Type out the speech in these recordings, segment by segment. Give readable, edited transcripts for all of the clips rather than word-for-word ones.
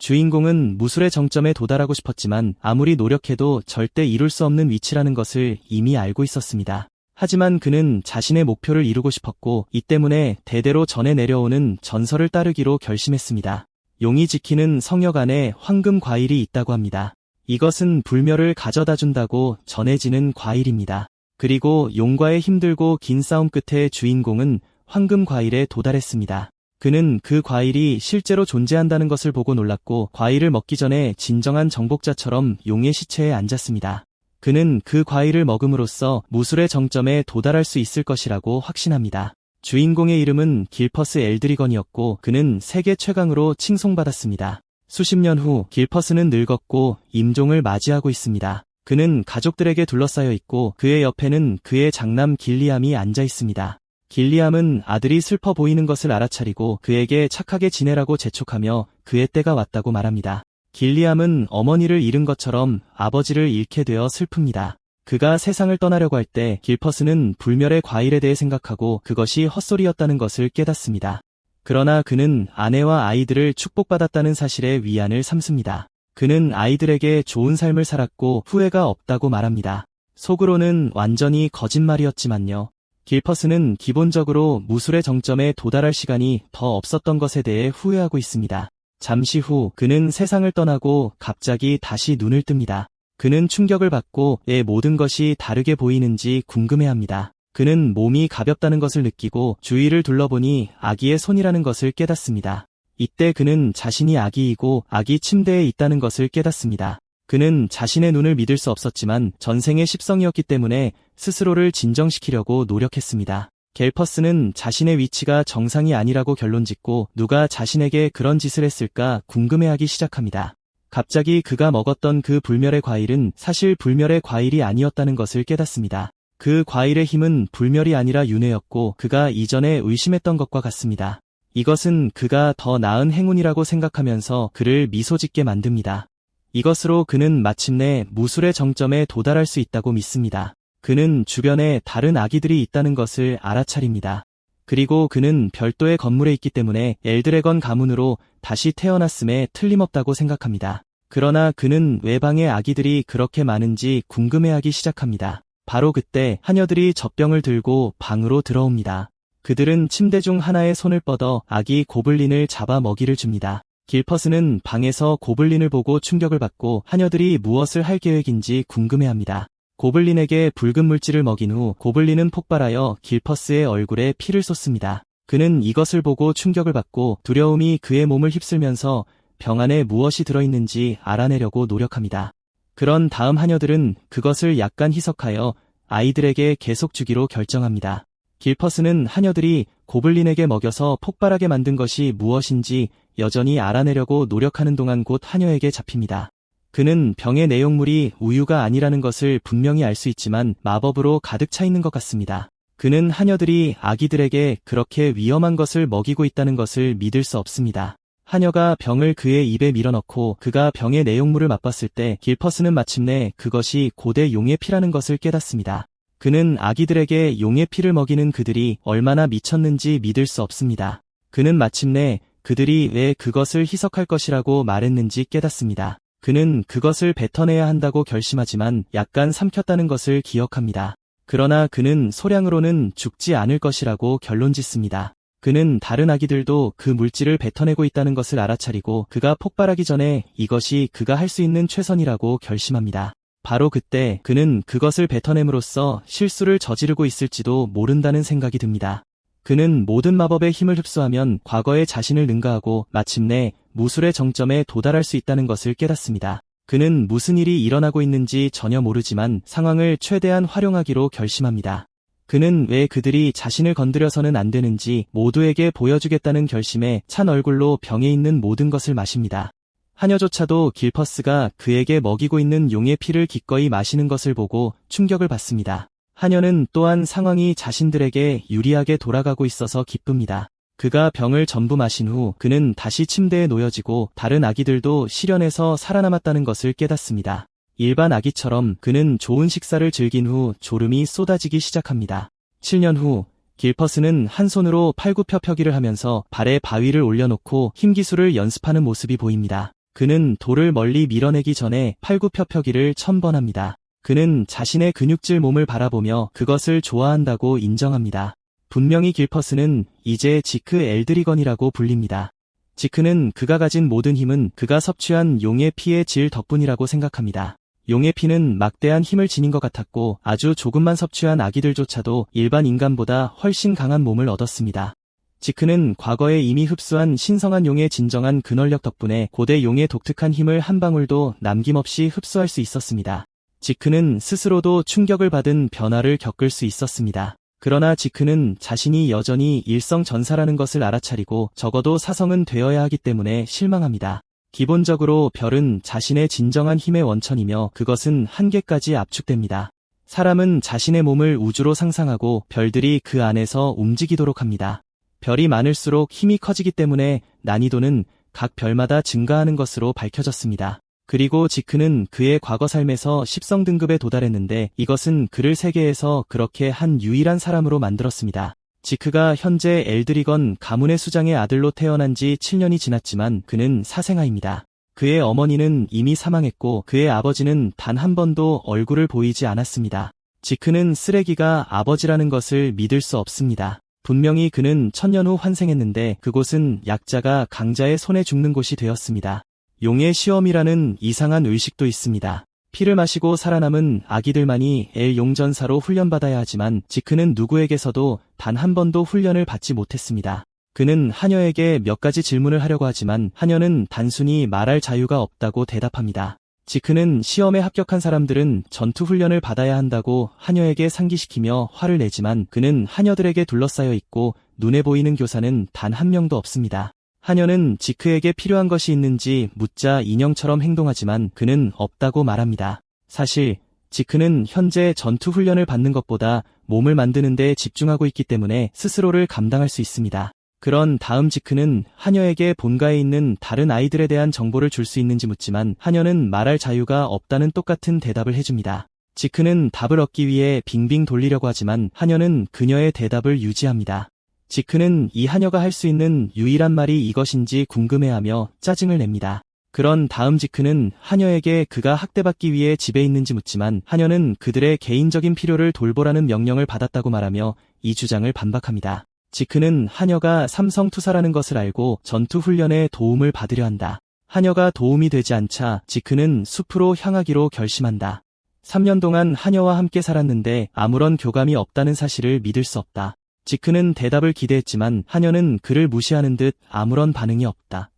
주인공은 무술의 정점에 도달하고 싶었지만 아무리 노력해도 절대 이룰 수 없는 위치라는 것을 이미 알고 있었습니다. 하지만 그는 자신의 목표를 이루고 싶었고 이 때문에 대대로 전해 내려오는 전설을 따르기로 결심했습니다. 용이 지키는 성역 안에 황금 과일이 있다고 합니다. 이것은 불멸을 가져다 준다고 전해지는 과일입니다. 그리고 용과의 힘들고 긴 싸움 끝에 주인공은 황금 과일에 도달했습니다. 그는 그 과일이 실제로 존재한다는 것을 보고 놀랐고 과일을 먹기 전에 진정한 정복자처럼 용의 시체에 앉았습니다. 그는 그 과일을 먹음으로써 무술의 정점에 도달할 수 있을 것이라고 확신합니다. 주인공의 이름은 길퍼스 엘드리건이었고 그는 세계 최강으로 칭송받았습니다. 수십 년 후 길퍼스는 늙었고 임종을 맞이하고 있습니다. 그는 가족들에게 둘러싸여 있고 그의 옆에는 그의 장남 길리암이 앉아 있습니다. 길리암은 아들이 슬퍼 보이는 것을 알아차리고 그에게 착하게 지내라고 재촉하며 그의 때가 왔다고 말합니다. 길리암은 어머니를 잃은 것처럼 아버지를 잃게 되어 슬픕니다. 그가 세상을 떠나려고 할 때 길퍼스는 불멸의 과일에 대해 생각하고 그것이 헛소리였다는 것을 깨닫습니다. 그러나 그는 아내와 아이들을 축복받았다는 사실에 위안을 삼습니다. 그는 아이들에게 좋은 삶을 살았고 후회가 없다고 말합니다. 속으로는 완전히 거짓말이었지만요. 길퍼스는 기본적으로 무술의 정점에 도달할 시간이 더 없었던 것에 대해 후회하고 있습니다. 잠시 후 그는 세상을 떠나고 갑자기 다시 눈을 뜹니다. 그는 충격을 받고 왜 모든 것이 다르게 보이는지 궁금해합니다. 그는 몸이 가볍다는 것을 느끼고 주위를 둘러보니 아기의 손이라는 것을 깨닫습니다. 이때 그는 자신이 아기이고 아기 침대에 있다는 것을 깨닫습니다. 그는 자신의 눈을 믿을 수 없었지만 전생의 십성이었기 때문에 스스로를 진정시키려고 노력했습니다. 갤퍼스는 자신의 위치가 정상이 아니라고 결론짓고 누가 자신에게 그런 짓을 했을까 궁금해하기 시작합니다. 갑자기 그가 먹었던 그 불멸의 과일은 사실 불멸의 과일이 아니었다는 것을 깨닫습니다. 그 과일의 힘은 불멸이 아니라 윤회였고 그가 이전에 의심했던 것과 같습니다. 이것은 그가 더 나은 행운이라고 생각하면서 그를 미소짓게 만듭니다. 이것으로 그는 마침내 무술의 정점에 도달할 수 있다고 믿습니다. 그는 주변에 다른 아기들이 있다는 것을 알아차립니다. 그리고 그는 별도의 건물에 있기 때문에 엘드래건 가문으로 다시 태어났음에 틀림없다고 생각합니다. 그러나 그는 왜 방에 아기들이 그렇게 많은지 궁금해하기 시작합니다. 바로 그때 하녀들이 젖병을 들고 방으로 들어옵니다. 그들은 침대 중 하나에 손을 뻗어 아기 고블린을 잡아 먹이를 줍니다. 길퍼스는 방에서 고블린을 보고 충격을 받고 하녀들이 무엇을 할 계획인지 궁금해합니다. 고블린에게 붉은 물질을 먹인 후 고블린은 폭발하여 길퍼스의 얼굴에 피를 쏟습니다. 그는 이것을 보고 충격을 받고 두려움이 그의 몸을 휩쓸면서 병 안에 무엇이 들어있는지 알아내려고 노력합니다. 그런 다음 하녀들은 그것을 약간 희석하여 아이들에게 계속 주기로 결정합니다. 길퍼스는 하녀들이 고블린에게 먹여서 폭발하게 만든 것이 무엇인지 여전히 알아내려고 노력하는 동안 곧 하녀에게 잡힙니다. 그는 병의 내용물이 우유가 아니라는 것을 분명히 알 수 있지만 마법으로 가득 차 있는 것 같습니다. 그는 하녀들이 아기들에게 그렇게 위험한 것을 먹이고 있다는 것을 믿을 수 없습니다. 하녀가 병을 그의 입에 밀어넣고 그가 병의 내용물을 맛봤을 때 길퍼스는 마침내 그것이 고대 용의 피라는 것을 깨닫습니다. 그는 아기들에게 용의 피를 먹이는 그들이 얼마나 미쳤는지 믿을 수 없습니다. 그는 마침내 그들이 왜 그것을 희석할 것이라고 말했는지 깨닫습니다. 그는 그것을 뱉어내야 한다고 결심하지만 약간 삼켰다는 것을 기억합니다. 그러나 그는 소량으로는 죽지 않을 것이라고 결론짓습니다. 그는 다른 아기들도 그 물질을 뱉어내고 있다는 것을 알아차리고 그가 폭발하기 전에 이것이 그가 할 수 있는 최선이라고 결심합니다. 바로 그때 그는 그것을 뱉어냄으로써 실수를 저지르고 있을지도 모른다는 생각이 듭니다. 그는 모든 마법의 힘을 흡수하면 과거의 자신을 능가하고 마침내 무술의 정점에 도달할 수 있다는 것을 깨닫습니다. 그는 무슨 일이 일어나고 있는지 전혀 모르지만 상황을 최대한 활용하기로 결심합니다. 그는 왜 그들이 자신을 건드려서는 안 되는지 모두에게 보여주겠다는 결심에 찬 얼굴로 병에 있는 모든 것을 마십니다. 하녀조차도 길퍼스가 그에게 먹이고 있는 용의 피를 기꺼이 마시는 것을 보고 충격을 받습니다. 하녀는 또한 상황이 자신들에게 유리하게 돌아가고 있어서 기쁩니다. 그가 병을 전부 마신 후 그는 다시 침대에 놓여지고 다른 아기들도 실연에서 살아남았다는 것을 깨닫습니다. 일반 아기처럼 그는 좋은 식사를 즐긴 후 졸음이 쏟아지기 시작합니다. 7년 후 길퍼스는 한 손으로 팔굽혀펴기를 하면서 발에 바위를 올려놓고 힘기술을 연습하는 모습이 보입니다. 그는 돌을 멀리 밀어내기 전에 팔굽혀펴기를 1000번 합니다. 그는 자신의 근육질 몸을 바라보며 그것을 좋아한다고 인정합니다. 분명히 길퍼스는 이제 지크 엘드리건이라고 불립니다. 지크는 그가 가진 모든 힘은 그가 섭취한 용의 피의 질 덕분이라고 생각합니다. 용의 피는 막대한 힘을 지닌 것 같았고 아주 조금만 섭취한 아기들조차도 일반 인간보다 훨씬 강한 몸을 얻었습니다. 지크는 과거에 이미 흡수한 신성한 용의 진정한 근원력 덕분에 고대 용의 독특한 힘을 한 방울도 남김없이 흡수할 수 있었습니다. 지크는 스스로도 충격을 받은 변화를 겪을 수 있었습니다. 그러나 지크는 자신이 여전히 일성전사라는 것을 알아차리고 적어도 사성은 되어야 하기 때문에 실망합니다. 기본적으로 별은 자신의 진정한 힘의 원천이며 그것은 한계까지 압축됩니다. 사람은 자신의 몸을 우주로 상상하고 별들이 그 안에서 움직이도록 합니다. 별이 많을수록 힘이 커지기 때문에 난이도는 각 별마다 증가하는 것으로 밝혀졌습니다. 그리고 지크는 그의 과거 삶에서 10성 등급에 도달했는데 이것은 그를 세계에서 그렇게 한 유일한 사람으로 만들었습니다. 지크가 현재 엘드리건 가문의 수장의 아들로 태어난 지 7년이 지났지만 그는 사생아입니다. 그의 어머니는 이미 사망했고 그의 아버지는 단 한 번도 얼굴을 보이지 않았습니다. 지크는 쓰레기가 아버지라는 것을 믿을 수 없습니다. 분명히 그는 1000년 후 환생했는데 그곳은 약자가 강자의 손에 죽는 곳이 되었습니다. 용의 시험이라는 이상한 의식도 있습니다. 피를 마시고 살아남은 아기들만이 용전사로 훈련받아야 하지만 지크는 누구에게서도 단 한 번도 훈련을 받지 못했습니다. 그는 하녀에게 몇 가지 질문을 하려고 하지만 하녀는 단순히 말할 자유가 없다고 대답합니다. 지크는 시험에 합격한 사람들은 전투 훈련을 받아야 한다고 하녀에게 상기시키며 화를 내지만 그는 하녀들에게 둘러싸여 있고 눈에 보이는 교사는 단 한 명도 없습니다. 하녀는 지크에게 필요한 것이 있는지 묻자 인형처럼 행동하지만 그는 없다고 말합니다. 사실 지크는 현재 전투 훈련을 받는 것보다 몸을 만드는 데 집중하고 있기 때문에 스스로를 감당할 수 있습니다. 그런 다음 지크는 하녀에게 본가에 있는 다른 아이들에 대한 정보를 줄 수 있는지 묻지만 하녀는 말할 자유가 없다는 똑같은 대답을 해줍니다. 지크는 답을 얻기 위해 빙빙 돌리려고 하지만 하녀는 그녀의 대답을 유지합니다. 지크는 이 하녀가 할 수 있는 유일한 말이 이것인지 궁금해하며 짜증을 냅니다. 그런 다음 지크는 하녀에게 그가 학대받기 위해 집에 있는지 묻지만 하녀는 그들의 개인적인 필요를 돌보라는 명령을 받았다고 말하며 이 주장을 반박합니다. 지크는 하녀가 삼성투사라는 것을 알고 전투훈련에 도움을 받으려 한다. 하녀가 도움이 되지 않자 지크는 숲으로 향하기로 결심한다. 3년 동안 하녀와 함께 살았는데 아무런 교감이 없다는 사실을 믿을 수 없다. 지크는 대답을 기대했지만 하녀는 그를 무시하는 듯 아무런 반응이 없다.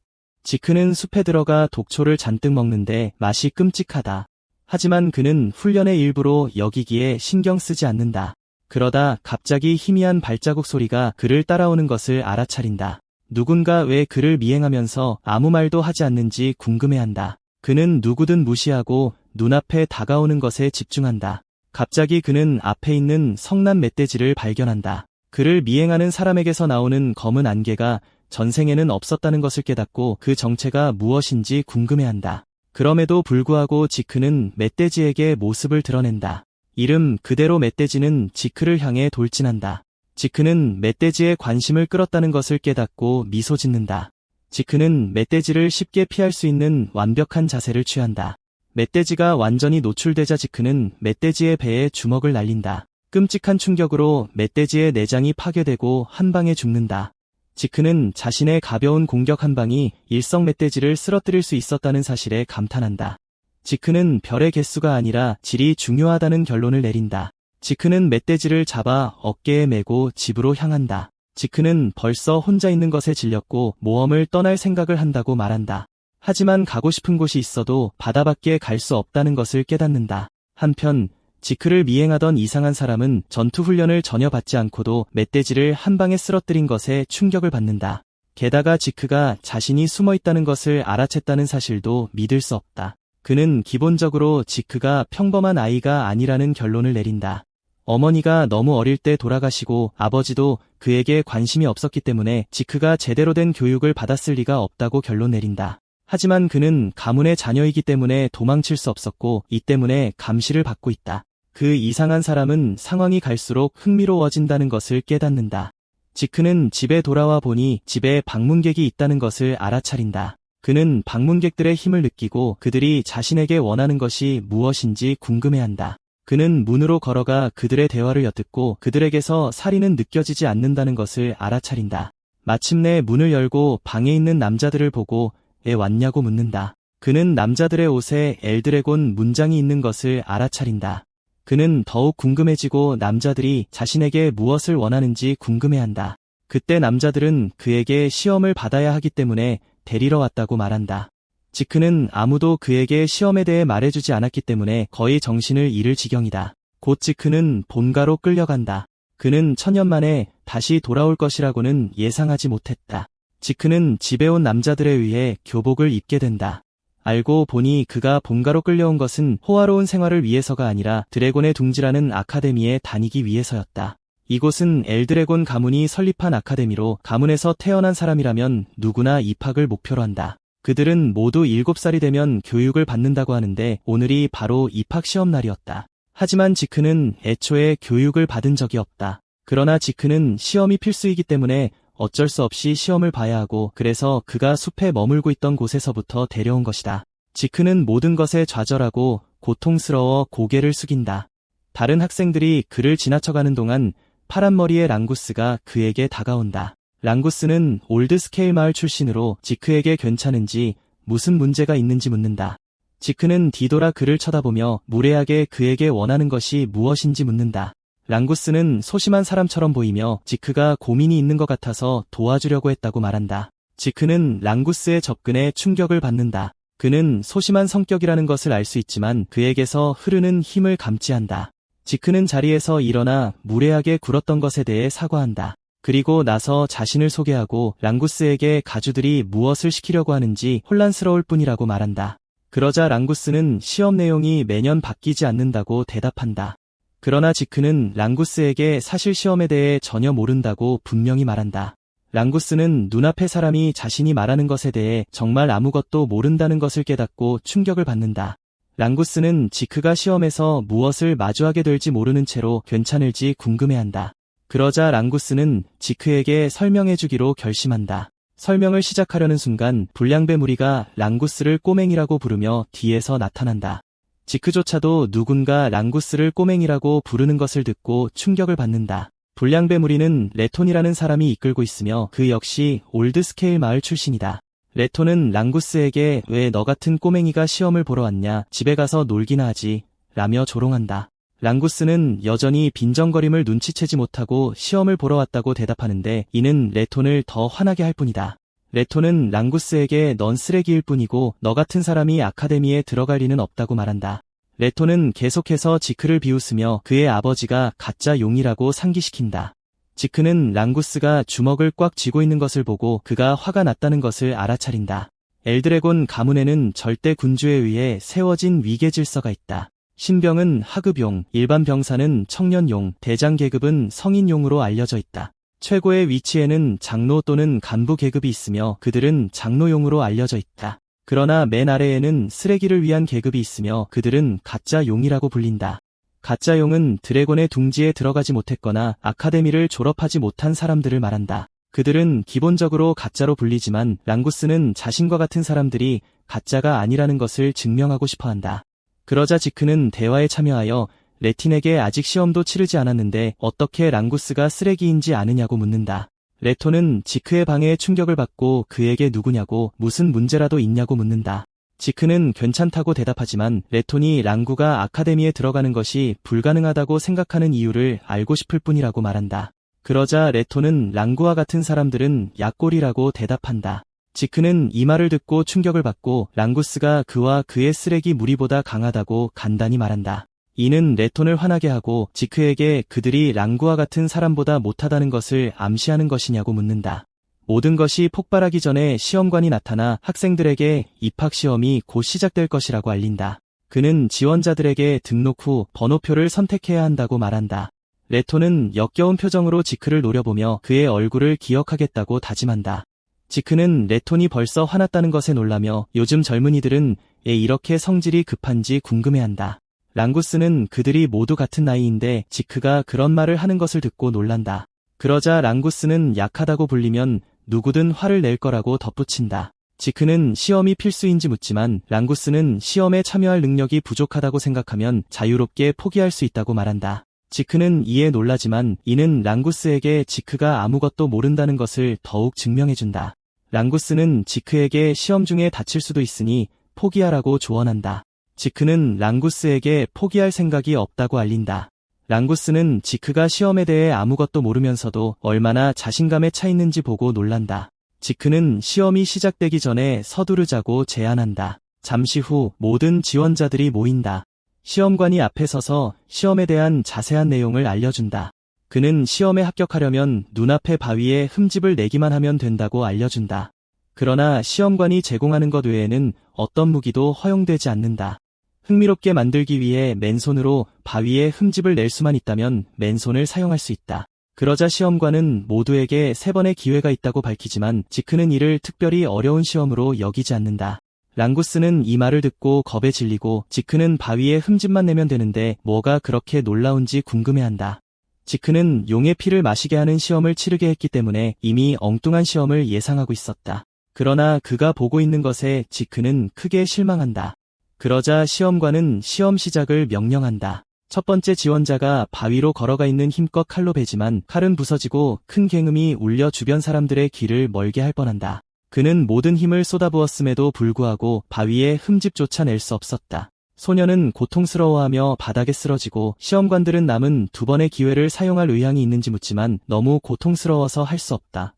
지크는 숲에 들어가 독초를 잔뜩 먹는데 맛이 끔찍하다. 하지만 그는 훈련의 일부로 여기기에 신경 쓰지 않는다. 그러다 갑자기 희미한 발자국 소리가 그를 따라오는 것을 알아차린다. 누군가 왜 그를 미행하면서 아무 말도 하지 않는지 궁금해한다. 그는 누구든 무시하고 눈앞에 다가오는 것에 집중한다. 갑자기 그는 앞에 있는 성난 멧돼지를 발견한다. 그를 미행하는 사람에게서 나오는 검은 안개가 전생에는 없었다는 것을 깨닫고 그 정체가 무엇인지 궁금해한다. 그럼에도 불구하고 지크는 멧돼지에게 모습을 드러낸다. 이름 그대로 멧돼지는 지크를 향해 돌진한다. 지크는 멧돼지의 관심을 끌었다는 것을 깨닫고 미소 짓는다. 지크는 멧돼지를 쉽게 피할 수 있는 완벽한 자세를 취한다. 멧돼지가 완전히 노출되자 지크는 멧돼지의 배에 주먹을 날린다. 끔찍한 충격으로 멧돼지의 내장이 파괴되고 한 방에 죽는다. 지크는 자신의 가벼운 공격 한 방이 일성 멧돼지를 쓰러뜨릴 수 있었다는 사실에 감탄한다. 지크는 별의 개수가 아니라 질이 중요하다는 결론을 내린다. 지크는 멧돼지를 잡아 어깨에 메고 집으로 향한다. 지크는 벌써 혼자 있는 것에 질렸고 모험을 떠날 생각을 한다고 말한다. 하지만 가고 싶은 곳이 있어도 바다밖에 갈 수 없다는 것을 깨닫는다. 한편 지크를 미행하던 이상한 사람은 전투훈련을 전혀 받지 않고도 멧돼지를 한 방에 쓰러뜨린 것에 충격을 받는다. 게다가 지크가 자신이 숨어있다는 것을 알아챘다는 사실도 믿을 수 없다. 그는 기본적으로 지크가 평범한 아이가 아니라는 결론을 내린다. 어머니가 너무 어릴 때 돌아가시고 아버지도 그에게 관심이 없었기 때문에 지크가 제대로 된 교육을 받았을 리가 없다고 결론 내린다. 하지만 그는 가문의 자녀이기 때문에 도망칠 수 없었고 이 때문에 감시를 받고 있다. 그 이상한 사람은 상황이 갈수록 흥미로워진다는 것을 깨닫는다. 지크는 집에 돌아와 보니 집에 방문객이 있다는 것을 알아차린다. 그는 방문객들의 힘을 느끼고 그들이 자신에게 원하는 것이 무엇인지 궁금해한다. 그는 문으로 걸어가 그들의 대화를 엿듣고 그들에게서 살인은 느껴지지 않는다는 것을 알아차린다. 마침내 문을 열고 방에 있는 남자들을 보고 왜 왔냐고 묻는다. 그는 남자들의 옷에 엘드래곤 문장이 있는 것을 알아차린다. 그는 더욱 궁금해지고 남자들이 자신에게 무엇을 원하는지 궁금해한다. 그때 남자들은 그에게 시험을 받아야 하기 때문에 데리러 왔다고 말한다. 지크는 아무도 그에게 시험에 대해 말해주지 않았기 때문에 거의 정신을 잃을 지경이다. 곧 지크는 본가로 끌려간다. 그는 천년 만에 다시 돌아올 것이라고는 예상하지 못했다. 지크는 집에 온 남자들에 의해 교복을 입게 된다. 알고 보니 그가 본가로 끌려온 것은 호화로운 생활을 위해서가 아니라 드래곤의 둥지라는 아카데미에 다니기 위해서였다. 이곳은 엘드래곤 가문이 설립한 아카데미로 가문에서 태어난 사람이라면 누구나 입학을 목표로 한다. 그들은 모두 7살이 되면 교육을 받는다고 하는데 오늘이 바로 입학 시험 날이었다. 하지만 지크는 애초에 교육을 받은 적이 없다. 그러나 지크는 시험이 필수이기 때문에 어쩔 수 없이 시험을 봐야 하고 그래서 그가 숲에 머물고 있던 곳에서부터 데려온 것이다. 지크는 모든 것에 좌절하고 고통스러워 고개를 숙인다. 다른 학생들이 그를 지나쳐가는 동안 파란 머리의 랑구스가 그에게 다가온다. 랑구스는 올드스케일 마을 출신으로 지크에게 괜찮은지 무슨 문제가 있는지 묻는다. 지크는 뒤돌아 그를 쳐다보며 무례하게 그에게 원하는 것이 무엇인지 묻는다. 랑구스는 소심한 사람처럼 보이며 지크가 고민이 있는 것 같아서 도와주려고 했다고 말한다. 지크는 랑구스의 접근에 충격을 받는다. 그는 소심한 성격이라는 것을 알 수 있지만 그에게서 흐르는 힘을 감지한다. 지크는 자리에서 일어나 무례하게 굴었던 것에 대해 사과한다. 그리고 나서 자신을 소개하고 랑구스에게 가주들이 무엇을 시키려고 하는지 혼란스러울 뿐이라고 말한다. 그러자 랑구스는 시험 내용이 매년 바뀌지 않는다고 대답한다. 그러나 지크는 랑구스에게 사실 시험에 대해 전혀 모른다고 분명히 말한다. 랑구스는 눈앞의 사람이 자신이 말하는 것에 대해 정말 아무것도 모른다는 것을 깨닫고 충격을 받는다. 랑구스는 지크가 시험에서 무엇을 마주하게 될지 모르는 채로 괜찮을지 궁금해한다. 그러자 랑구스는 지크에게 설명해주기로 결심한다. 설명을 시작하려는 순간 불량배 무리가 랑구스를 꼬맹이라고 부르며 뒤에서 나타난다. 지크조차도 누군가 랑구스를 꼬맹이라고 부르는 것을 듣고 충격을 받는다. 불량배 무리는 레톤이라는 사람이 이끌고 있으며 그 역시 올드스케일 마을 출신이다. 레톤은 랑구스에게 왜 너 같은 꼬맹이가 시험을 보러 왔냐, 집에 가서 놀기나 하지 라며 조롱한다. 랑구스는 여전히 빈정거림을 눈치채지 못하고 시험을 보러 왔다고 대답하는데 이는 레톤을 더 화나게 할 뿐이다. 레톤은 랑구스에게 넌 쓰레기일 뿐이고 너 같은 사람이 아카데미에 들어갈 리는 없다고 말한다. 레톤은 계속해서 지크를 비웃으며 그의 아버지가 가짜 용이라고 상기시킨다. 지크는 랑구스가 주먹을 꽉 쥐고 있는 것을 보고 그가 화가 났다는 것을 알아차린다. 엘드래곤 가문에는 절대 군주에 의해 세워진 위계 질서가 있다. 신병은 하급용, 일반 병사는 청년용, 대장 계급은 성인용으로 알려져 있다. 최고의 위치에는 장로 또는 간부 계급이 있으며 그들은 장로용으로 알려져 있다. 그러나 맨 아래에는 쓰레기를 위한 계급이 있으며 그들은 가짜 용이라고 불린다. 가짜 용은 드래곤의 둥지에 들어가지 못했거나 아카데미를 졸업하지 못한 사람들을 말한다. 그들은 기본적으로 가짜로 불리지만 랑구스는 자신과 같은 사람들이 가짜가 아니라는 것을 증명하고 싶어한다. 그러자 지크는 대화에 참여하여 레틴에게 아직 시험도 치르지 않았는데 어떻게 랑구스가 쓰레기인지 아느냐고 묻는다. 레톤은 지크의 방해에 충격을 받고 그에게 누구냐고 무슨 문제라도 있냐고 묻는다. 지크는 괜찮다고 대답하지만 레톤이 랑구가 아카데미에 들어가는 것이 불가능하다고 생각하는 이유를 알고 싶을 뿐이라고 말한다. 그러자 레톤은 랑구와 같은 사람들은 약골이라고 대답한다. 지크는 이 말을 듣고 충격을 받고 랑구스가 그와 그의 쓰레기 무리보다 강하다고 간단히 말한다. 이는 레톤을 화나게 하고 지크에게 그들이 랑구와 같은 사람보다 못하다는 것을 암시하는 것이냐고 묻는다. 모든 것이 폭발하기 전에 시험관이 나타나 학생들에게 입학시험이 곧 시작될 것이라고 알린다. 그는 지원자들에게 등록 후 번호표를 선택해야 한다고 말한다. 레톤은 역겨운 표정으로 지크를 노려보며 그의 얼굴을 기억하겠다고 다짐한다. 지크는 레톤이 벌써 화났다는 것에 놀라며 요즘 젊은이들은 왜 이렇게 성질이 급한지 궁금해한다. 랑구스는 그들이 모두 같은 나이인데 지크가 그런 말을 하는 것을 듣고 놀란다. 그러자 랑구스는 약하다고 불리면 누구든 화를 낼 거라고 덧붙인다. 지크는 시험이 필수인지 묻지만 랑구스는 시험에 참여할 능력이 부족하다고 생각하면 자유롭게 포기할 수 있다고 말한다. 지크는 이에 놀라지만 이는 랑구스에게 지크가 아무것도 모른다는 것을 더욱 증명해준다. 랑구스는 지크에게 시험 중에 다칠 수도 있으니 포기하라고 조언한다. 지크는 랑구스에게 포기할 생각이 없다고 알린다. 랑구스는 지크가 시험에 대해 아무것도 모르면서도 얼마나 자신감에 차 있는지 보고 놀란다. 지크는 시험이 시작되기 전에 서두르자고 제안한다. 잠시 후 모든 지원자들이 모인다. 시험관이 앞에 서서 시험에 대한 자세한 내용을 알려준다. 그는 시험에 합격하려면 눈앞의 바위에 흠집을 내기만 하면 된다고 알려준다. 그러나 시험관이 제공하는 것 외에는 어떤 무기도 허용되지 않는다. 흥미롭게 만들기 위해 맨손으로 바위에 흠집을 낼 수만 있다면 맨손을 사용할 수 있다. 그러자 시험관은 모두에게 3번의 기회가 있다고 밝히지만 지크는 이를 특별히 어려운 시험으로 여기지 않는다. 랑구스는 이 말을 듣고 겁에 질리고 지크는 바위에 흠집만 내면 되는데 뭐가 그렇게 놀라운지 궁금해한다. 지크는 용의 피를 마시게 하는 시험을 치르게 했기 때문에 이미 엉뚱한 시험을 예상하고 있었다. 그러나 그가 보고 있는 것에 지크는 크게 실망한다. 그러자 시험관은 시험 시작을 명령한다. 첫 번째 지원자가 바위로 걸어가 있는 힘껏 칼로 베지만 칼은 부서지고 큰 굉음이 울려 주변 사람들의 길을 멀게 할 뻔한다. 그는 모든 힘을 쏟아부었음에도 불구하고 바위에 흠집조차 낼 수 없었다. 소녀는 고통스러워하며 바닥에 쓰러지고 시험관들은 남은 2번의 기회를 사용할 의향이 있는지 묻지만 너무 고통스러워서 할 수 없다.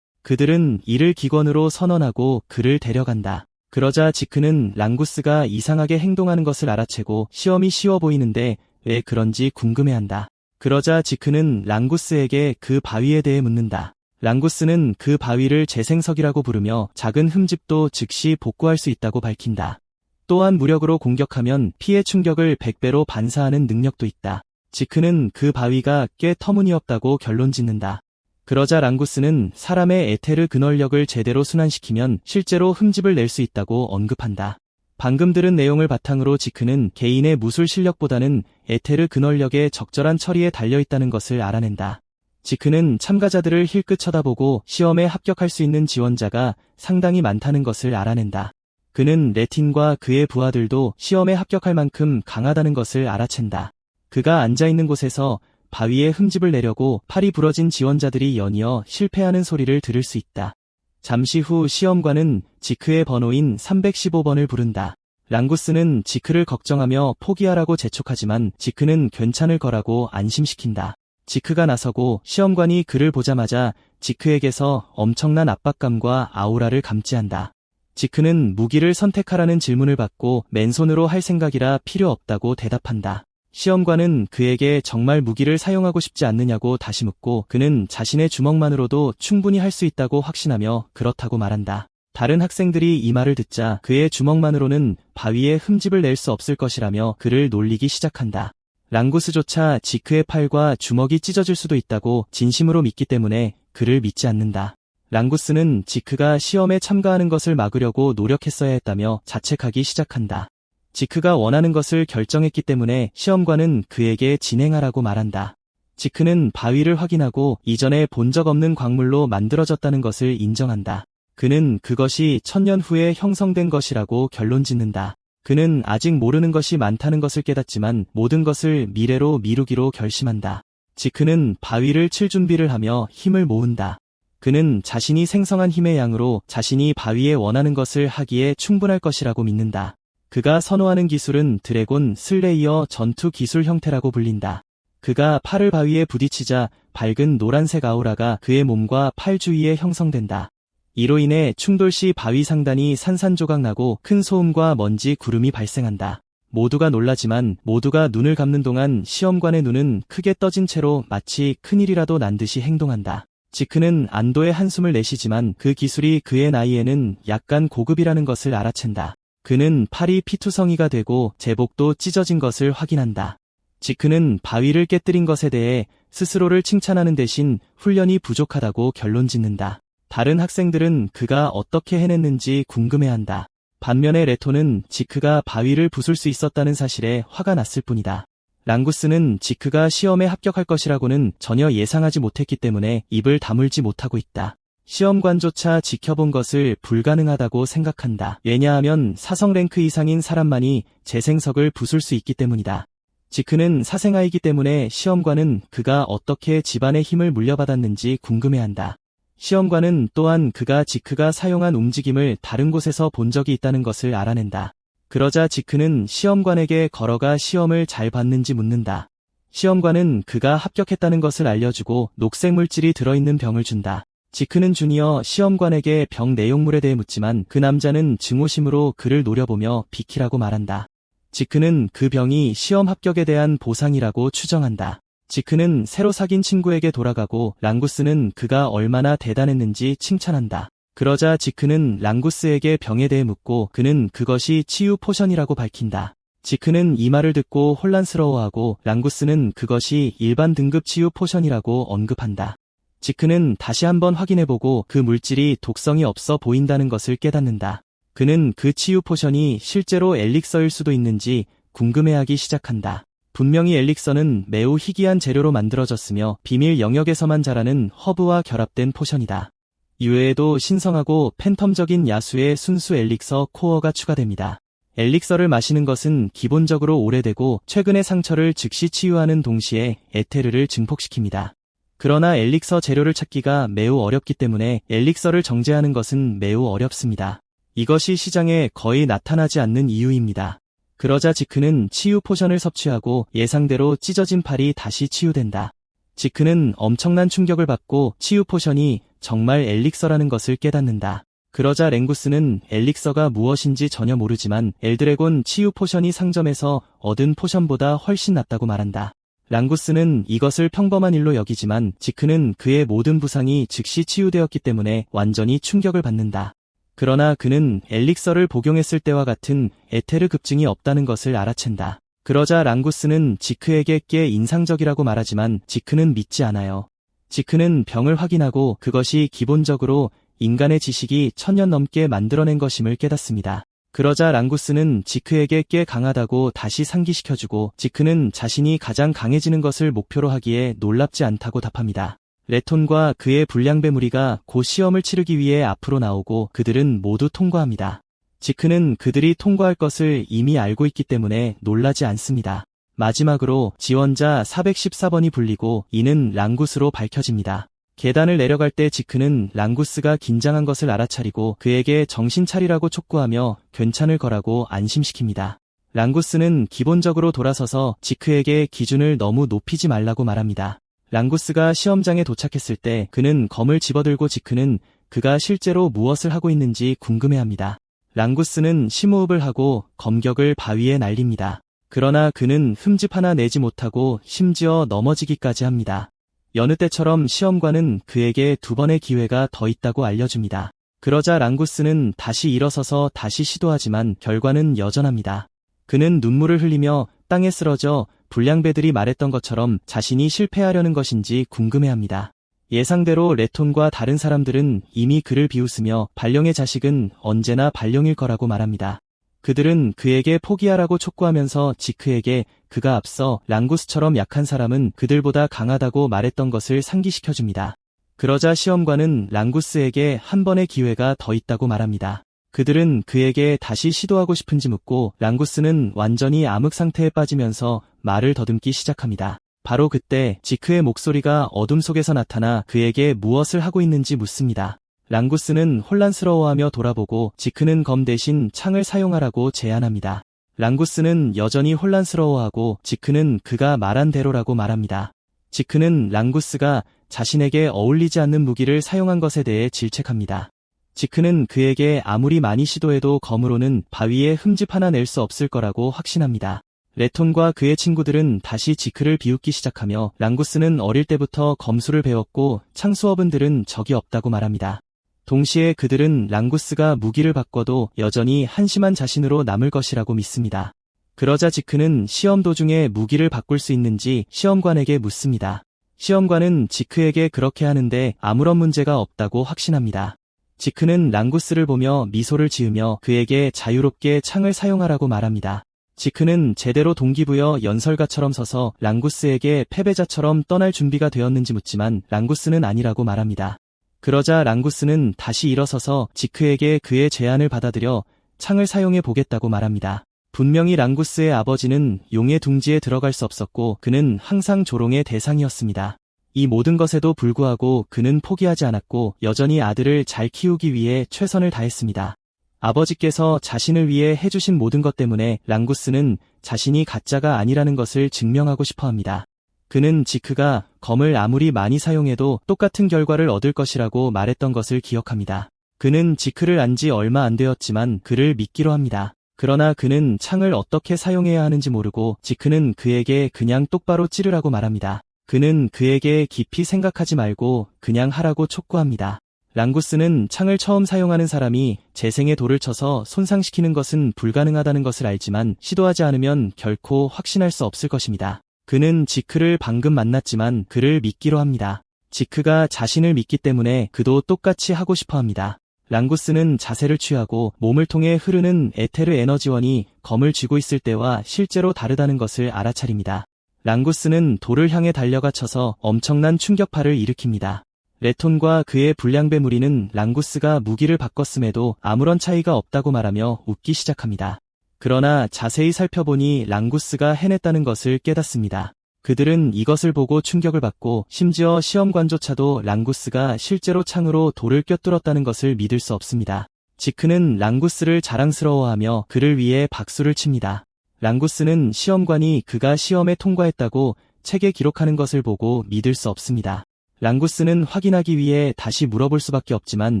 그들은 이를 기권으로 선언하고 그를 데려간다. 그러자 지크는 랑구스가 이상하게 행동하는 것을 알아채고 시험이 쉬워 보이는데 왜 그런지 궁금해한다. 그러자 지크는 랑구스에게 그 바위에 대해 묻는다. 랑구스는 그 바위를 재생석이라고 부르며 작은 흠집도 즉시 복구할 수 있다고 밝힌다. 또한 무력으로 공격하면 피해 충격을 100배로 반사하는 능력도 있다. 지크는 그 바위가 꽤 터무니없다고 결론짓는다. 그러자 랑구스는 사람의 에테르 근원력을 제대로 순환시키면 실제로 흠집을 낼 수 있다고 언급한다. 방금 들은 내용을 바탕으로 지크는 개인의 무술 실력보다는 에테르 근원력의 적절한 처리에 달려있다는 것을 알아낸다. 지크는 참가자들을 힐끗 쳐다보고 시험에 합격할 수 있는 지원자가 상당히 많다는 것을 알아낸다. 그는 레틴과 그의 부하들도 시험에 합격할 만큼 강하다는 것을 알아챈다. 그가 앉아있는 곳에서 바위에 흠집을 내려고 팔이 부러진 지원자들이 연이어 실패하는 소리를 들을 수 있다. 잠시 후 시험관은 지크의 번호인 315번을 부른다. 랑구스는 지크를 걱정하며 포기하라고 재촉하지만 지크는 괜찮을 거라고 안심시킨다. 지크가 나서고 시험관이 그를 보자마자 지크에게서 엄청난 압박감과 아우라를 감지한다. 지크는 무기를 선택하라는 질문을 받고 맨손으로 할 생각이라 필요 없다고 대답한다. 시험관은 그에게 정말 무기를 사용하고 싶지 않느냐고 다시 묻고 그는 자신의 주먹만으로도 충분히 할 수 있다고 확신하며 그렇다고 말한다. 다른 학생들이 이 말을 듣자 그의 주먹만으로는 바위에 흠집을 낼 수 없을 것이라며 그를 놀리기 시작한다. 랑구스조차 지크의 팔과 주먹이 찢어질 수도 있다고 진심으로 믿기 때문에 그를 믿지 않는다. 랑구스는 지크가 시험에 참가하는 것을 막으려고 노력했어야 했다며 자책하기 시작한다. 지크가 원하는 것을 결정했기 때문에 시험관은 그에게 진행하라고 말한다. 지크는 바위를 확인하고 이전에 본 적 없는 광물로 만들어졌다는 것을 인정한다. 그는 그것이 1000년 후에 형성된 것이라고 결론짓는다. 그는 아직 모르는 것이 많다는 것을 깨닫지만 모든 것을 미래로 미루기로 결심한다. 지크는 바위를 칠 준비를 하며 힘을 모은다. 그는 자신이 생성한 힘의 양으로 자신이 바위에 원하는 것을 하기에 충분할 것이라고 믿는다. 그가 선호하는 기술은 드래곤 슬레이어 전투 기술 형태라고 불린다. 그가 팔을 바위에 부딪히자 밝은 노란색 아우라가 그의 몸과 팔 주위에 형성된다. 이로 인해 충돌 시 바위 상단이 산산조각 나고 큰 소음과 먼지 구름이 발생한다. 모두가 놀라지만 모두가 눈을 감는 동안 시험관의 눈은 크게 떠진 채로 마치 큰일이라도 난 듯이 행동한다. 지크는 안도의 한숨을 내쉬지만 그 기술이 그의 나이에는 약간 고급이라는 것을 알아챈다. 그는 팔이 피투성이가 되고 제복도 찢어진 것을 확인한다. 지크는 바위를 깨뜨린 것에 대해 스스로를 칭찬하는 대신 훈련이 부족하다고 결론짓는다. 다른 학생들은 그가 어떻게 해냈는지 궁금해한다. 반면에 레토는 지크가 바위를 부술 수 있었다는 사실에 화가 났을 뿐이다. 랑구스는 지크가 시험에 합격할 것이라고는 전혀 예상하지 못했기 때문에 입을 다물지 못하고 있다. 시험관조차 지켜본 것을 불가능하다고 생각한다. 왜냐하면 사성 랭크 이상인 사람만이 재생석을 부술 수 있기 때문이다. 지크는 사생아이기 때문에 시험관은 그가 어떻게 집안의 힘을 물려받았는지 궁금해한다. 시험관은 또한 그가 지크가 사용한 움직임을 다른 곳에서 본 적이 있다는 것을 알아낸다. 그러자 지크는 시험관에게 걸어가 시험을 잘 봤는지 묻는다. 시험관은 그가 합격했다는 것을 알려주고 녹색 물질이 들어있는 병을 준다. 지크는 주니어 시험관에게 병 내용물에 대해 묻지만 그 남자는 증오심으로 그를 노려보며 비키라고 말한다. 지크는 그 병이 시험 합격에 대한 보상이라고 추정한다. 지크는 새로 사귄 친구에게 돌아가고 랑구스는 그가 얼마나 대단했는지 칭찬한다. 그러자 지크는 랑구스에게 병에 대해 묻고 그는 그것이 치유 포션이라고 밝힌다. 지크는 이 말을 듣고 혼란스러워하고 랑구스는 그것이 일반 등급 치유 포션이라고 언급한다. 지크는 다시 한번 확인해보고 그 물질이 독성이 없어 보인다는 것을 깨닫는다. 그는 그 치유 포션이 실제로 엘릭서일 수도 있는지 궁금해하기 시작한다. 분명히 엘릭서는 매우 희귀한 재료로 만들어졌으며 비밀 영역에서만 자라는 허브와 결합된 포션이다. 이외에도 신성하고 팬텀적인 야수의 순수 엘릭서 코어가 추가됩니다. 엘릭서를 마시는 것은 기본적으로 오래되고 최근의 상처를 즉시 치유하는 동시에 에테르를 증폭시킵니다. 그러나 엘릭서 재료를 찾기가 매우 어렵기 때문에 엘릭서를 정제하는 것은 매우 어렵습니다. 이것이 시장에 거의 나타나지 않는 이유입니다. 그러자 지크는 치유 포션을 섭취하고 예상대로 찢어진 팔이 다시 치유된다. 지크는 엄청난 충격을 받고 치유 포션이 정말 엘릭서라는 것을 깨닫는다. 그러자 랭구스는 엘릭서가 무엇인지 전혀 모르지만 엘드래곤 치유 포션이 상점에서 얻은 포션보다 훨씬 낫다고 말한다. 랑구스는 이것을 평범한 일로 여기지만 지크는 그의 모든 부상이 즉시 치유되었기 때문에 완전히 충격을 받는다. 그러나 그는 엘릭서를 복용했을 때와 같은 에테르 급증이 없다는 것을 알아챈다. 그러자 랑구스는 지크에게 꽤 인상적이라고 말하지만 지크는 믿지 않아요. 지크는 병을 확인하고 그것이 기본적으로 인간의 지식이 1000년 넘게 만들어낸 것임을 깨닫습니다. 그러자 랑구스는 지크에게 꽤 강하다고 다시 상기시켜주고 지크는 자신이 가장 강해지는 것을 목표로 하기에 놀랍지 않다고 답합니다. 레톤과 그의 불량배 무리가 곧 시험을 치르기 위해 앞으로 나오고 그들은 모두 통과합니다. 지크는 그들이 통과할 것을 이미 알고 있기 때문에 놀라지 않습니다. 마지막으로 지원자 414번이 불리고 이는 랑구스로 밝혀집니다. 계단을 내려갈 때 지크는 랑구스가 긴장한 것을 알아차리고 그에게 정신 차리라고 촉구하며 괜찮을 거라고 안심시킵니다. 랑구스는 기본적으로 돌아서서 지크에게 기준을 너무 높이지 말라고 말합니다. 랑구스가 시험장에 도착했을 때 그는 검을 집어들고 지크는 그가 실제로 무엇을 하고 있는지 궁금해합니다. 랑구스는 심호흡을 하고 검격을 바위에 날립니다. 그러나 그는 흠집 하나 내지 못하고 심지어 넘어지기까지 합니다. 여느 때처럼 시험관은 그에게 2번의 기회가 더 있다고 알려줍니다. 그러자 랑구스는 다시 일어서서 다시 시도하지만 결과는 여전합니다. 그는 눈물을 흘리며 땅에 쓰러져 불량배들이 말했던 것처럼 자신이 실패하려는 것인지 궁금해합니다. 예상대로 레톤과 다른 사람들은 이미 그를 비웃으며 발령의 자식은 언제나 발령일 거라고 말합니다. 그들은 그에게 포기하라고 촉구하면서 지크에게 그가 앞서 랑구스처럼 약한 사람은 그들보다 강하다고 말했던 것을 상기시켜줍니다. 그러자 시험관은 랑구스에게 한 번의 기회가 더 있다고 말합니다. 그들은 그에게 다시 시도하고 싶은지 묻고 랑구스는 완전히 암흑 상태에 빠지면서 말을 더듬기 시작합니다. 바로 그때 지크의 목소리가 어둠 속에서 나타나 그에게 무엇을 하고 있는지 묻습니다. 랑구스는 혼란스러워하며 돌아보고 지크는 검 대신 창을 사용하라고 제안합니다. 랑구스는 여전히 혼란스러워하고 지크는 그가 말한 대로라고 말합니다. 지크는 랑구스가 자신에게 어울리지 않는 무기를 사용한 것에 대해 질책합니다. 지크는 그에게 아무리 많이 시도해도 검으로는 바위에 흠집 하나 낼 수 없을 거라고 확신합니다. 레톤과 그의 친구들은 다시 지크를 비웃기 시작하며 랑구스는 어릴 때부터 검술을 배웠고 창수어분들은 적이 없다고 말합니다. 동시에 그들은 랑구스가 무기를 바꿔도 여전히 한심한 자신으로 남을 것이라고 믿습니다. 그러자 지크는 시험 도중에 무기를 바꿀 수 있는지 시험관에게 묻습니다. 시험관은 지크에게 그렇게 하는데 아무런 문제가 없다고 확신합니다. 지크는 랑구스를 보며 미소를 지으며 그에게 자유롭게 창을 사용하라고 말합니다. 지크는 제대로 동기부여 연설가처럼 서서 랑구스에게 패배자처럼 떠날 준비가 되었는지 묻지만 랑구스는 아니라고 말합니다. 그러자 랑구스는 다시 일어서서 지크에게 그의 제안을 받아들여 창을 사용해 보겠다고 말합니다. 분명히 랑구스의 아버지는 용의 둥지에 들어갈 수 없었고 그는 항상 조롱의 대상이었습니다. 이 모든 것에도 불구하고 그는 포기하지 않았고 여전히 아들을 잘 키우기 위해 최선을 다했습니다. 아버지께서 자신을 위해 해주신 모든 것 때문에 랑구스는 자신이 가짜가 아니라는 것을 증명하고 싶어 합니다. 그는 지크가 검을 아무리 많이 사용해도 똑같은 결과를 얻을 것이라고 말했던 것을 기억합니다. 그는 지크를 안 지 얼마 안 되었지만 그를 믿기로 합니다. 그러나 그는 창을 어떻게 사용해야 하는지 모르고 지크는 그에게 그냥 똑바로 찌르라고 말합니다. 그는 그에게 깊이 생각하지 말고 그냥 하라고 촉구합니다. 랑구스는 창을 처음 사용하는 사람이 재생의 돌을 쳐서 손상시키는 것은 불가능하다는 것을 알지만 시도하지 않으면 결코 확신할 수 없을 것입니다. 그는 지크를 방금 만났지만 그를 믿기로 합니다. 지크가 자신을 믿기 때문에 그도 똑같이 하고 싶어 합니다. 랑구스는 자세를 취하고 몸을 통해 흐르는 에테르 에너지원이 검을 쥐고 있을 때와 실제로 다르다는 것을 알아차립니다. 랑구스는 돌을 향해 달려가 쳐서 엄청난 충격파를 일으킵니다. 레톤과 그의 불량배 무리는 랑구스가 무기를 바꿨음에도 아무런 차이가 없다고 말하며 웃기 시작합니다. 그러나 자세히 살펴보니 랑구스가 해냈다는 것을 깨닫습니다. 그들은 이것을 보고 충격을 받고 심지어 시험관조차도 랑구스가 실제로 창으로 돌을 꿰뚫었다는 것을 믿을 수 없습니다. 지크는 랑구스를 자랑스러워하며 그를 위해 박수를 칩니다. 랑구스는 시험관이 그가 시험에 통과했다고 책에 기록하는 것을 보고 믿을 수 없습니다. 랑구스는 확인하기 위해 다시 물어볼 수밖에 없지만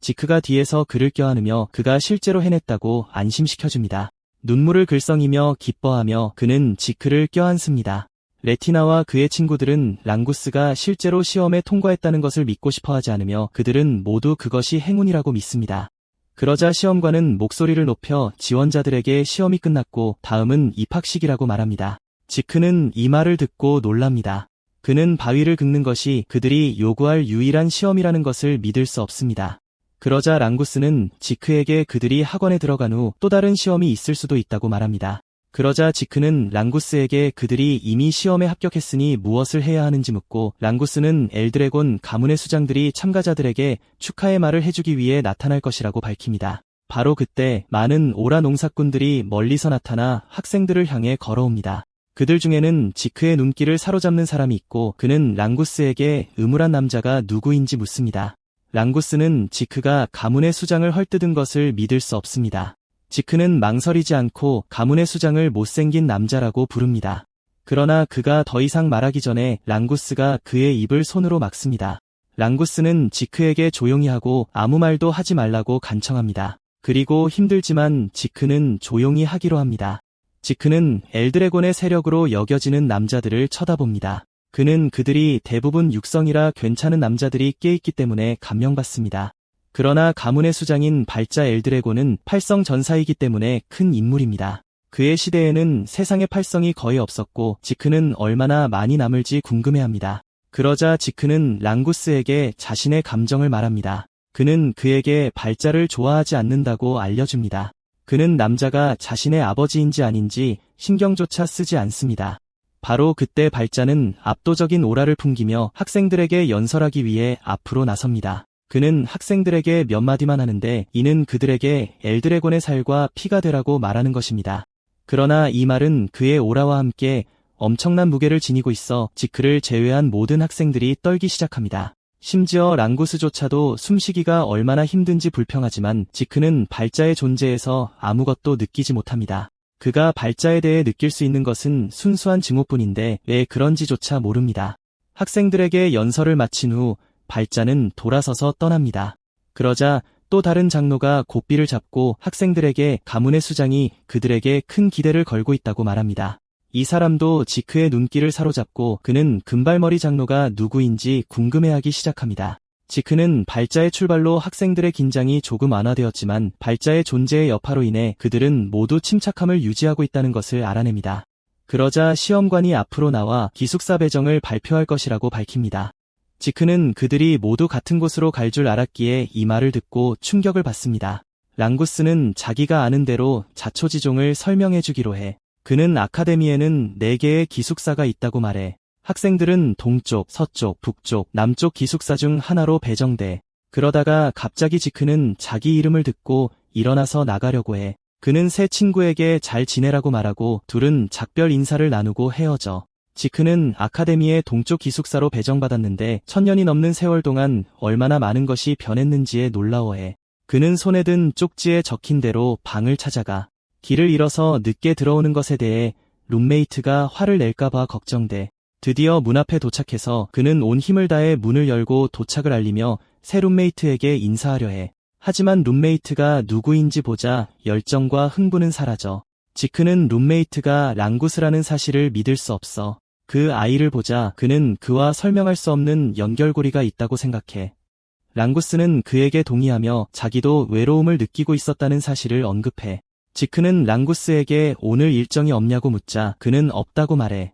지크가 뒤에서 그를 껴안으며 그가 실제로 해냈다고 안심시켜줍니다. 눈물을 글썽이며 기뻐하며 그는 지크를 껴안습니다. 레티나와 그의 친구들은 랑구스가 실제로 시험에 통과했다는 것을 믿고 싶어하지 않으며 그들은 모두 그것이 행운이라고 믿습니다. 그러자 시험관은 목소리를 높여 지원자들에게 시험이 끝났고 다음은 입학식이라고 말합니다. 지크는 이 말을 듣고 놀랍니다. 그는 바위를 긁는 것이 그들이 요구할 유일한 시험이라는 것을 믿을 수 없습니다. 그러자 랑구스는 지크에게 그들이 학원에 들어간 후 또 다른 시험이 있을 수도 있다고 말합니다. 그러자 지크는 랑구스에게 그들이 이미 시험에 합격했으니 무엇을 해야 하는지 묻고 랑구스는 엘드래곤 가문의 수장들이 참가자들에게 축하의 말을 해주기 위해 나타날 것이라고 밝힙니다. 바로 그때 많은 오라 농사꾼들이 멀리서 나타나 학생들을 향해 걸어옵니다. 그들 중에는 지크의 눈길을 사로잡는 사람이 있고 그는 랑구스에게 의무란 남자가 누구인지 묻습니다. 랑구스는 지크가 가문의 수장을 헐뜯은 것을 믿을 수 없습니다. 지크는 망설이지 않고 가문의 수장을 못생긴 남자라고 부릅니다. 그러나 그가 더 이상 말하기 전에 랑구스가 그의 입을 손으로 막습니다. 랑구스는 지크에게 조용히 하고 아무 말도 하지 말라고 간청합니다. 그리고 힘들지만 지크는 조용히 하기로 합니다. 지크는 엘드래곤의 세력으로 여겨지는 남자들을 쳐다봅니다. 그는 그들이 대부분 육성이라 괜찮은 남자들이 깨있기 때문에 감명받습니다. 그러나 가문의 수장인 발자 엘드래곤은 팔성 전사이기 때문에 큰 인물입니다. 그의 시대에는 세상에 팔성이 거의 없었고 지크는 얼마나 많이 남을지 궁금해합니다. 그러자 지크는 랑구스에게 자신의 감정을 말합니다. 그는 그에게 발자를 좋아하지 않는다고 알려줍니다. 그는 남자가 자신의 아버지인지 아닌지 신경조차 쓰지 않습니다. 바로 그때 발자는 압도적인 오라를 풍기며 학생들에게 연설하기 위해 앞으로 나섭니다. 그는 학생들에게 몇 마디만 하는데 이는 그들에게 엘드래곤의 살과 피가 되라고 말하는 것입니다. 그러나 이 말은 그의 오라와 함께 엄청난 무게를 지니고 있어 지크를 제외한 모든 학생들이 떨기 시작합니다. 심지어 랑구스조차도 숨쉬기가 얼마나 힘든지 불평하지만 지크는 발자의 존재에서 아무것도 느끼지 못합니다. 그가 발자에 대해 느낄 수 있는 것은 순수한 증오뿐인데 왜 그런지조차 모릅니다. 학생들에게 연설을 마친 후 발자는 돌아서서 떠납니다. 그러자 또 다른 장로가 고삐를 잡고 학생들에게 가문의 수장이 그들에게 큰 기대를 걸고 있다고 말합니다. 이 사람도 지크의 눈길을 사로잡고 그는 금발머리 장로가 누구인지 궁금해하기 시작합니다. 지크는 발자의 출발로 학생들의 긴장이 조금 완화되었지만 발자의 존재의 여파로 인해 그들은 모두 침착함을 유지하고 있다는 것을 알아냅니다. 그러자 시험관이 앞으로 나와 기숙사 배정을 발표할 것이라고 밝힙니다. 지크는 그들이 모두 같은 곳으로 갈 줄 알았기에 이 말을 듣고 충격을 받습니다. 랑구스는 자기가 아는 대로 자초지종을 설명해주기로 해. 그는 아카데미에는 4개의 기숙사가 있다고 말해. 학생들은 동쪽, 서쪽, 북쪽, 남쪽 기숙사 중 하나로 배정돼. 그러다가 갑자기 지크는 자기 이름을 듣고 일어나서 나가려고 해. 그는 새 친구에게 잘 지내라고 말하고 둘은 작별 인사를 나누고 헤어져. 지크는 아카데미의 동쪽 기숙사로 배정받았는데 1000년이 넘는 세월 동안 얼마나 많은 것이 변했는지에 놀라워해. 그는 손에 든 쪽지에 적힌 대로 방을 찾아가. 길을 잃어서 늦게 들어오는 것에 대해 룸메이트가 화를 낼까봐 걱정돼. 드디어 문 앞에 도착해서 그는 온 힘을 다해 문을 열고 도착을 알리며 새 룸메이트에게 인사하려 해. 하지만 룸메이트가 누구인지 보자 열정과 흥분은 사라져. 지크는 룸메이트가 랑구스라는 사실을 믿을 수 없어. 그 아이를 보자 그는 그와 설명할 수 없는 연결고리가 있다고 생각해. 랑구스는 그에게 동의하며 자기도 외로움을 느끼고 있었다는 사실을 언급해. 지크는 랑구스에게 오늘 일정이 없냐고 묻자 그는 없다고 말해.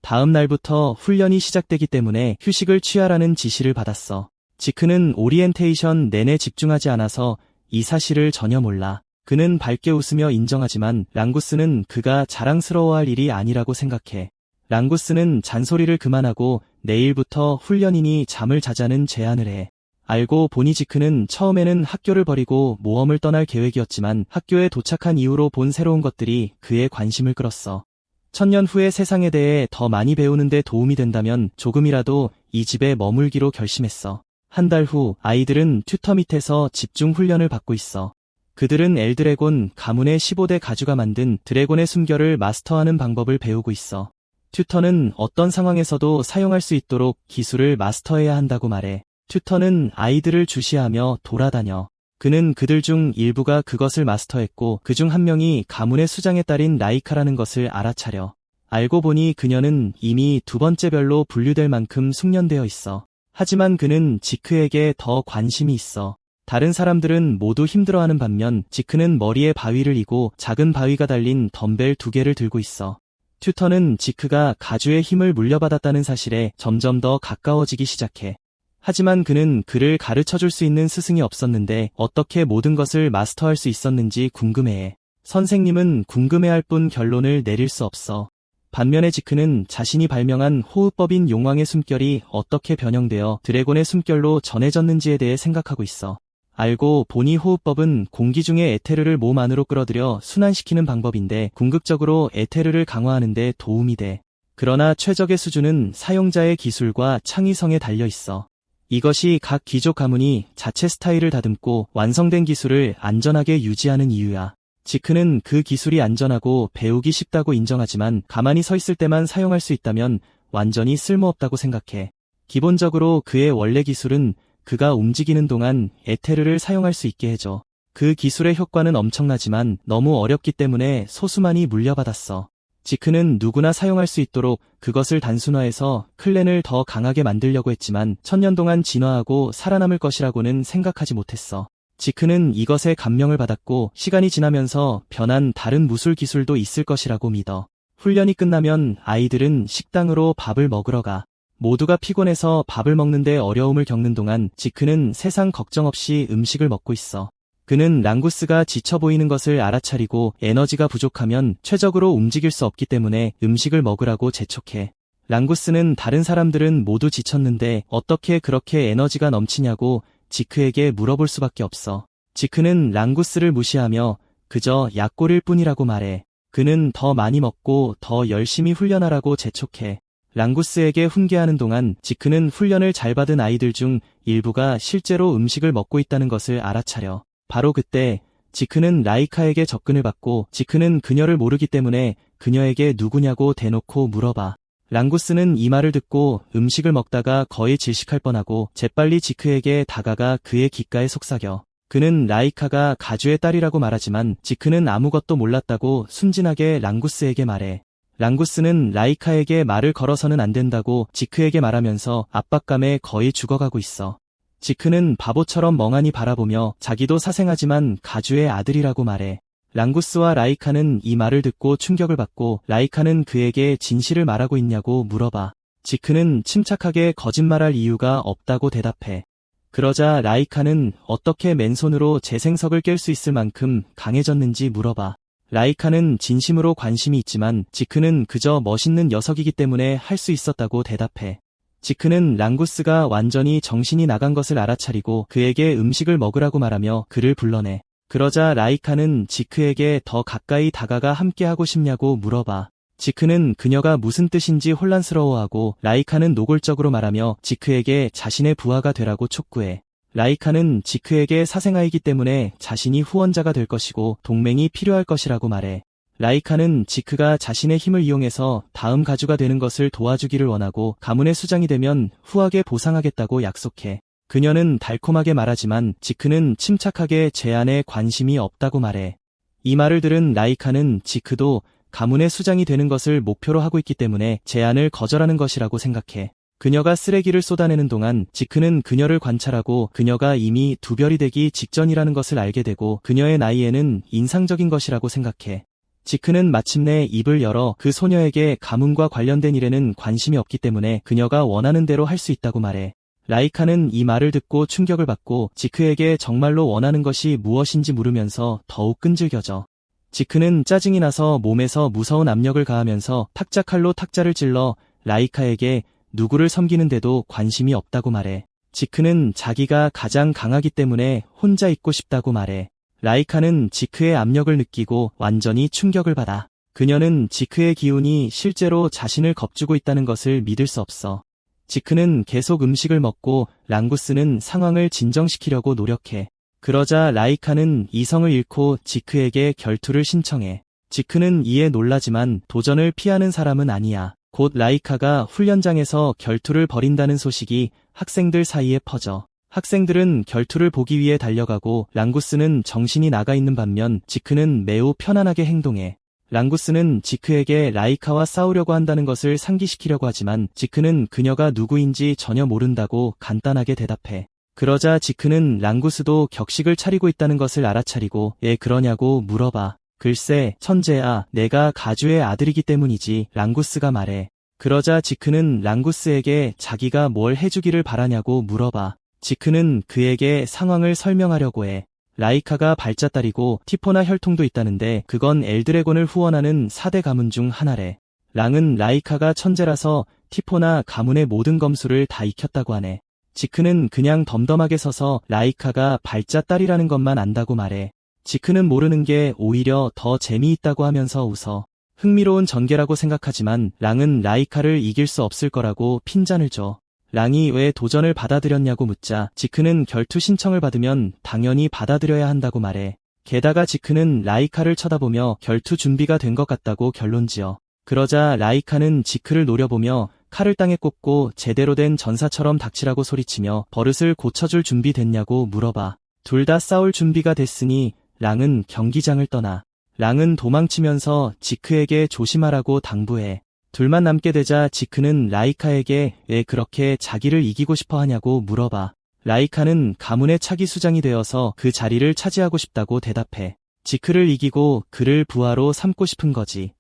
다음 날부터 훈련이 시작되기 때문에 휴식을 취하라는 지시를 받았어. 지크는 오리엔테이션 내내 집중하지 않아서 이 사실을 전혀 몰라. 그는 밝게 웃으며 인정하지만 랑구스는 그가 자랑스러워할 일이 아니라고 생각해. 랑구스는 잔소리를 그만하고 내일부터 훈련이니 잠을 자자는 제안을 해. 알고 보니 지크는 처음에는 학교를 버리고 모험을 떠날 계획이었지만 학교에 도착한 이후로 본 새로운 것들이 그의 관심을 끌었어. 1000년 후의 세상에 대해 더 많이 배우는 데 도움이 된다면 조금이라도 이 집에 머물기로 결심했어. 한 달 후 아이들은 튜터 밑에서 집중 훈련을 받고 있어. 그들은 엘드래곤 가문의 15대 가주가 만든 드래곤의 숨결을 마스터하는 방법을 배우고 있어. 튜터는 어떤 상황에서도 사용할 수 있도록 기술을 마스터해야 한다고 말해. 튜터는 아이들을 주시하며 돌아다녀. 그는 그들 중 일부가 그것을 마스터했고 그중 한 명이 가문의 수장의 딸인 라이카라는 것을 알아차려. 알고 보니 그녀는 이미 두 번째 별로 분류될 만큼 숙련되어 있어. 하지만 그는 지크에게 더 관심이 있어. 다른 사람들은 모두 힘들어하는 반면 지크는 머리에 바위를 이고 작은 바위가 달린 덤벨 2개를 들고 있어. 튜터는 지크가 가주의 힘을 물려받았다는 사실에 점점 더 가까워지기 시작해. 하지만 그는 그를 가르쳐줄 수 있는 스승이 없었는데 어떻게 모든 것을 마스터할 수 있었는지 궁금해해. 선생님은 궁금해할 뿐 결론을 내릴 수 없어. 반면에 지크는 자신이 발명한 호흡법인 용왕의 숨결이 어떻게 변형되어 드래곤의 숨결로 전해졌는지에 대해 생각하고 있어. 알고 보니 호흡법은 공기 중에 에테르를 몸 안으로 끌어들여 순환시키는 방법인데 궁극적으로 에테르를 강화하는 데 도움이 돼. 그러나 최적의 수준은 사용자의 기술과 창의성에 달려 있어. 이것이 각 귀족 가문이 자체 스타일을 다듬고 완성된 기술을 안전하게 유지하는 이유야. 지크는 그 기술이 안전하고 배우기 쉽다고 인정하지만 가만히 서 있을 때만 사용할 수 있다면 완전히 쓸모없다고 생각해. 기본적으로 그의 원래 기술은 그가 움직이는 동안 에테르를 사용할 수 있게 해줘. 그 기술의 효과는 엄청나지만 너무 어렵기 때문에 소수만이 물려받았어. 지크는 누구나 사용할 수 있도록 그것을 단순화해서 클랜을 더 강하게 만들려고 했지만 1000년 동안 진화하고 살아남을 것이라고는 생각하지 못했어. 지크는 이것에 감명을 받았고 시간이 지나면서 변한 다른 무술 기술도 있을 것이라고 믿어. 훈련이 끝나면 아이들은 식당으로 밥을 먹으러 가. 모두가 피곤해서 밥을 먹는데 어려움을 겪는 동안 지크는 세상 걱정 없이 음식을 먹고 있어. 그는 랑구스가 지쳐 보이는 것을 알아차리고 에너지가 부족하면 최적으로 움직일 수 없기 때문에 음식을 먹으라고 재촉해. 랑구스는 다른 사람들은 모두 지쳤는데 어떻게 그렇게 에너지가 넘치냐고 지크에게 물어볼 수밖에 없어. 지크는 랑구스를 무시하며 그저 약골일 뿐이라고 말해. 그는 더 많이 먹고 더 열심히 훈련하라고 재촉해. 랑구스에게 훈계하는 동안 지크는 훈련을 잘 받은 아이들 중 일부가 실제로 음식을 먹고 있다는 것을 알아차려. 바로 그때 지크는 라이카에게 접근을 받고 지크는 그녀를 모르기 때문에 그녀에게 누구냐고 대놓고 물어봐. 랑구스는 이 말을 듣고 음식을 먹다가 거의 질식할 뻔하고 재빨리 지크에게 다가가 그의 귓가에 속삭여. 그는 라이카가 가주의 딸이라고 말하지만 지크는 아무것도 몰랐다고 순진하게 랑구스에게 말해. 랑구스는 라이카에게 말을 걸어서는 안 된다고 지크에게 말하면서 압박감에 거의 죽어가고 있어. 지크는 바보처럼 멍하니 바라보며 자기도 사생하지만 가주의 아들이라고 말해. 랑구스와 라이카는 이 말을 듣고 충격을 받고 라이카는 그에게 진실을 말하고 있냐고 물어봐. 지크는 침착하게 거짓말할 이유가 없다고 대답해. 그러자 라이카는 어떻게 맨손으로 재생석을 깰 수 있을 만큼 강해졌는지 물어봐. 라이카는 진심으로 관심이 있지만 지크는 그저 멋있는 녀석이기 때문에 할 수 있었다고 대답해. 지크는 랑구스가 완전히 정신이 나간 것을 알아차리고 그에게 음식을 먹으라고 말하며 그를 불러내. 그러자 라이카는 지크에게 더 가까이 다가가 함께하고 싶냐고 물어봐. 지크는 그녀가 무슨 뜻인지 혼란스러워하고 라이카는 노골적으로 말하며 지크에게 자신의 부하가 되라고 촉구해. 라이카는 지크에게 사생아이기 때문에 자신이 후원자가 될 것이고 동맹이 필요할 것이라고 말해. 라이카는 지크가 자신의 힘을 이용해서 다음 가주가 되는 것을 도와주기를 원하고 가문의 수장이 되면 후하게 보상하겠다고 약속해. 그녀는 달콤하게 말하지만 지크는 침착하게 제안에 관심이 없다고 말해. 이 말을 들은 라이카는 지크도 가문의 수장이 되는 것을 목표로 하고 있기 때문에 제안을 거절하는 것이라고 생각해. 그녀가 쓰레기를 쏟아내는 동안 지크는 그녀를 관찰하고 그녀가 이미 두 별이 되기 직전이라는 것을 알게 되고 그녀의 나이에는 인상적인 것이라고 생각해. 지크는 마침내 입을 열어 그 소녀에게 가문과 관련된 일에는 관심이 없기 때문에 그녀가 원하는 대로 할 수 있다고 말해. 라이카는 이 말을 듣고 충격을 받고 지크에게 정말로 원하는 것이 무엇인지 물으면서 더욱 끈질겨져. 지크는 짜증이 나서 몸에서 무서운 압력을 가하면서 탁자칼로 탁자를 찔러 라이카에게 누구를 섬기는데도 관심이 없다고 말해. 지크는 자기가 가장 강하기 때문에 혼자 있고 싶다고 말해. 라이카는 지크의 압력을 느끼고 완전히 충격을 받아. 그녀는 지크의 기운이 실제로 자신을 겁주고 있다는 것을 믿을 수 없어. 지크는 계속 음식을 먹고 랑구스는 상황을 진정시키려고 노력해. 그러자 라이카는 이성을 잃고 지크에게 결투를 신청해. 지크는 이에 놀라지만 도전을 피하는 사람은 아니야. 곧 라이카가 훈련장에서 결투를 벌인다는 소식이 학생들 사이에 퍼져. 학생들은 결투를 보기 위해 달려가고 랑구스는 정신이 나가 있는 반면 지크는 매우 편안하게 행동해. 랑구스는 지크에게 라이카와 싸우려고 한다는 것을 상기시키려고 하지만 지크는 그녀가 누구인지 전혀 모른다고 간단하게 대답해. 그러자 지크는 랑구스도 격식을 차리고 있다는 것을 알아차리고 왜 그러냐고 물어봐. 글쎄, 천재야, 내가 가주의 아들이기 때문이지, 랑구스가 말해. 그러자 지크는 랑구스에게 자기가 뭘 해주기를 바라냐고 물어봐. 지크는 그에게 상황을 설명하려고 해. 라이카가 발자딸이고 티포나 혈통도 있다는데 그건 엘드래곤을 후원하는 4대 가문 중 하나래. 랑은 라이카가 천재라서 티포나 가문의 모든 검수를 다 익혔다고 하네. 지크는 그냥 덤덤하게 서서 라이카가 발자딸이라는 것만 안다고 말해. 지크는 모르는 게 오히려 더 재미있다고 하면서 웃어. 흥미로운 전개라고 생각하지만 랑은 라이카를 이길 수 없을 거라고 핀잔을 줘. 랑이 왜 도전을 받아들였냐고 묻자 지크는 결투 신청을 받으면 당연히 받아들여야 한다고 말해. 게다가 지크는 라이카를 쳐다보며 결투 준비가 된 것 같다고 결론지어. 그러자 라이카는 지크를 노려보며 칼을 땅에 꽂고 제대로 된 전사처럼 닥치라고 소리치며 버릇을 고쳐줄 준비 됐냐고 물어봐. 둘 다 싸울 준비가 됐으니 랑은 경기장을 떠나. 랑은 도망치면서 지크에게 조심하라고 당부해. 둘만 남게 되자 지크는 라이카에게 왜 그렇게 자기를 이기고 싶어 하냐고 물어봐. 라이카는 가문의 차기 수장이 되어서 그 자리를 차지하고 싶다고 대답해. 지크를 이기고 그를 부하로 삼고 싶은 거지.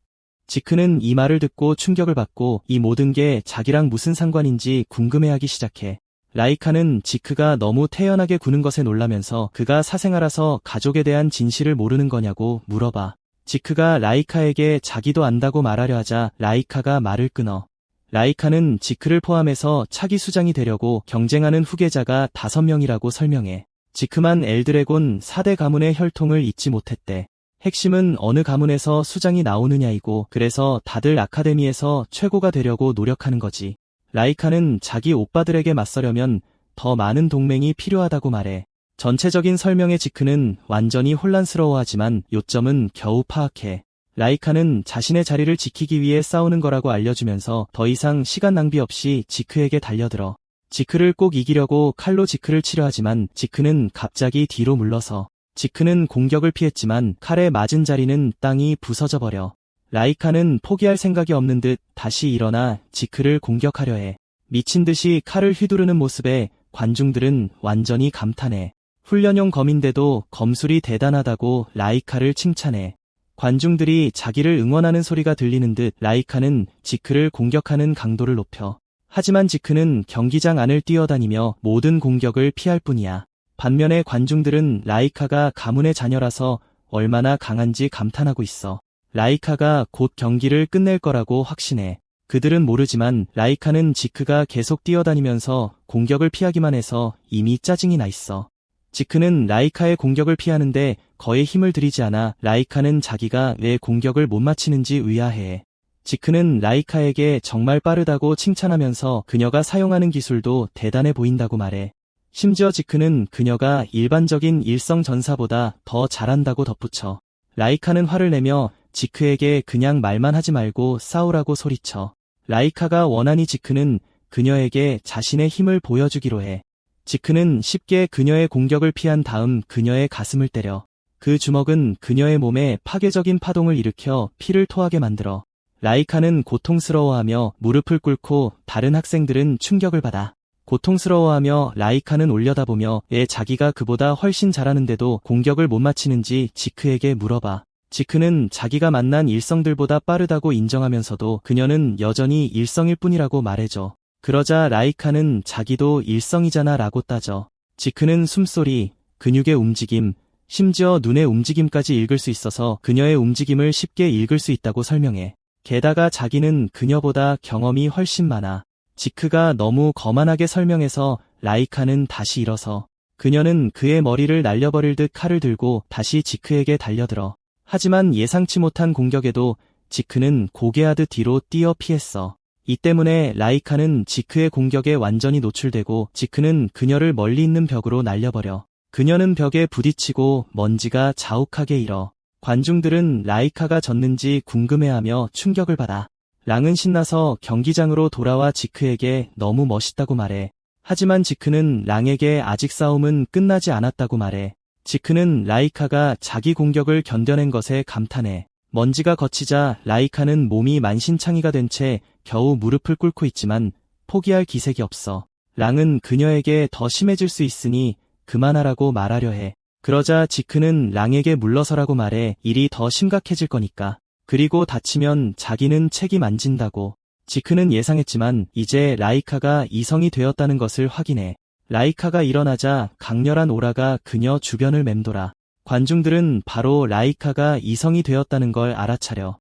지크는 이 말을 듣고 충격을 받고 이 모든 게 자기랑 무슨 상관인지 궁금해하기 시작해. 라이카는 지크가 너무 태연하게 구는 것에 놀라면서 그가 사생아라서 가족에 대한 진실을 모르는 거냐고 물어봐. 지크가 라이카에게 자기도 안다고 말하려 하자 라이카가 말을 끊어. 라이카는 지크를 포함해서 차기 수장이 되려고 경쟁하는 후계자가 5명이라고 설명해. 지크만 엘드래곤 4대 가문의 혈통을 잊지 못했대. 핵심은 어느 가문에서 수장이 나오느냐이고 그래서 다들 아카데미에서 최고가 되려고 노력하는 거지. 라이카는 자기 오빠들에게 맞서려면 더 많은 동맹이 필요하다고 말해. 전체적인 설명에 지크는 완전히 혼란스러워하지만 요점은 겨우 파악해. 라이카는 자신의 자리를 지키기 위해 싸우는 거라고 알려주면서 더 이상 시간 낭비 없이 지크에게 달려들어. 지크를 꼭 이기려고 칼로 지크를 치려 하지만 지크는 갑자기 뒤로 물러서. 지크는 공격을 피했지만 칼에 맞은 자리는 땅이 부서져 버려. 라이카는 포기할 생각이 없는 듯 다시 일어나 지크를 공격하려 해. 미친 듯이 칼을 휘두르는 모습에 관중들은 완전히 감탄해. 훈련용 검인데도 검술이 대단하다고 라이카를 칭찬해. 관중들이 자기를 응원하는 소리가 들리는 듯 라이카는 지크를 공격하는 강도를 높여. 하지만 지크는 경기장 안을 뛰어다니며 모든 공격을 피할 뿐이야. 반면에 관중들은 라이카가 가문의 자녀라서 얼마나 강한지 감탄하고 있어. 라이카가 곧 경기를 끝낼 거라고 확신해. 그들은 모르지만 라이카는 지크가 계속 뛰어다니면서 공격을 피하기만 해서 이미 짜증이 나 있어. 지크는 라이카의 공격을 피하는데 거의 힘을 들이지 않아 라이카는 자기가 왜 공격을 못 맞히는지 의아해해. 지크는 라이카에게 정말 빠르다고 칭찬하면서 그녀가 사용하는 기술도 대단해 보인다고 말해. 심지어 지크는 그녀가 일반적인 일성 전사보다 더 잘한다고 덧붙여. 라이카는 화를 내며 지크에게 그냥 말만 하지 말고 싸우라고 소리쳐. 라이카가 원하니 지크는 그녀에게 자신의 힘을 보여주기로 해. 지크는 쉽게 그녀의 공격을 피한 다음 그녀의 가슴을 때려. 그 주먹은 그녀의 몸에 파괴적인 파동을 일으켜 피를 토하게 만들어. 라이카는 고통스러워하며 무릎을 꿇고 다른 학생들은 충격을 받아. 고통스러워하며 라이카는 올려다보며 왜 자기가 그보다 훨씬 잘하는데도 공격을 못 맞히는지 지크에게 물어봐. 지크는 자기가 만난 일성들보다 빠르다고 인정하면서도 그녀는 여전히 일성일 뿐이라고 말해줘. 그러자 라이카는 자기도 일성이잖아 라고 따져. 지크는 숨소리, 근육의 움직임, 심지어 눈의 움직임까지 읽을 수 있어서 그녀의 움직임을 쉽게 읽을 수 있다고 설명해. 게다가 자기는 그녀보다 경험이 훨씬 많아. 지크가 너무 거만하게 설명해서 라이카는 다시 일어서. 그녀는 그의 머리를 날려버릴 듯 칼을 들고 다시 지크에게 달려들어. 하지만 예상치 못한 공격에도 지크는 고개하듯 뒤로 뛰어 피했어. 이 때문에 라이카는 지크의 공격에 완전히 노출되고 지크는 그녀를 멀리 있는 벽으로 날려버려. 그녀는 벽에 부딪히고 먼지가 자욱하게 일어. 관중들은 라이카가 졌는지 궁금해하며 충격을 받아. 랑은 신나서 경기장으로 돌아와 지크에게 너무 멋있다고 말해. 하지만 지크는 랑에게 아직 싸움은 끝나지 않았다고 말해. 지크는 라이카가 자기 공격을 견뎌낸 것에 감탄해. 먼지가 걷히자 라이카는 몸이 만신창이가 된 채 겨우 무릎을 꿇고 있지만 포기할 기색이 없어. 랑은 그녀에게 더 심해질 수 있으니 그만하라고 말하려 해. 그러자 지크는 랑에게 물러서라고 말해. 일이 더 심각해질 거니까. 그리고 다치면 자기는 책임 안 진다고. 지크는 예상했지만 이제 라이카가 이성이 되었다는 것을 확인해. 라이카가 일어나자 강렬한 오라가 그녀 주변을 맴돌아. 관중들은 바로 라이카가 이성이 되었다는 걸 알아차려.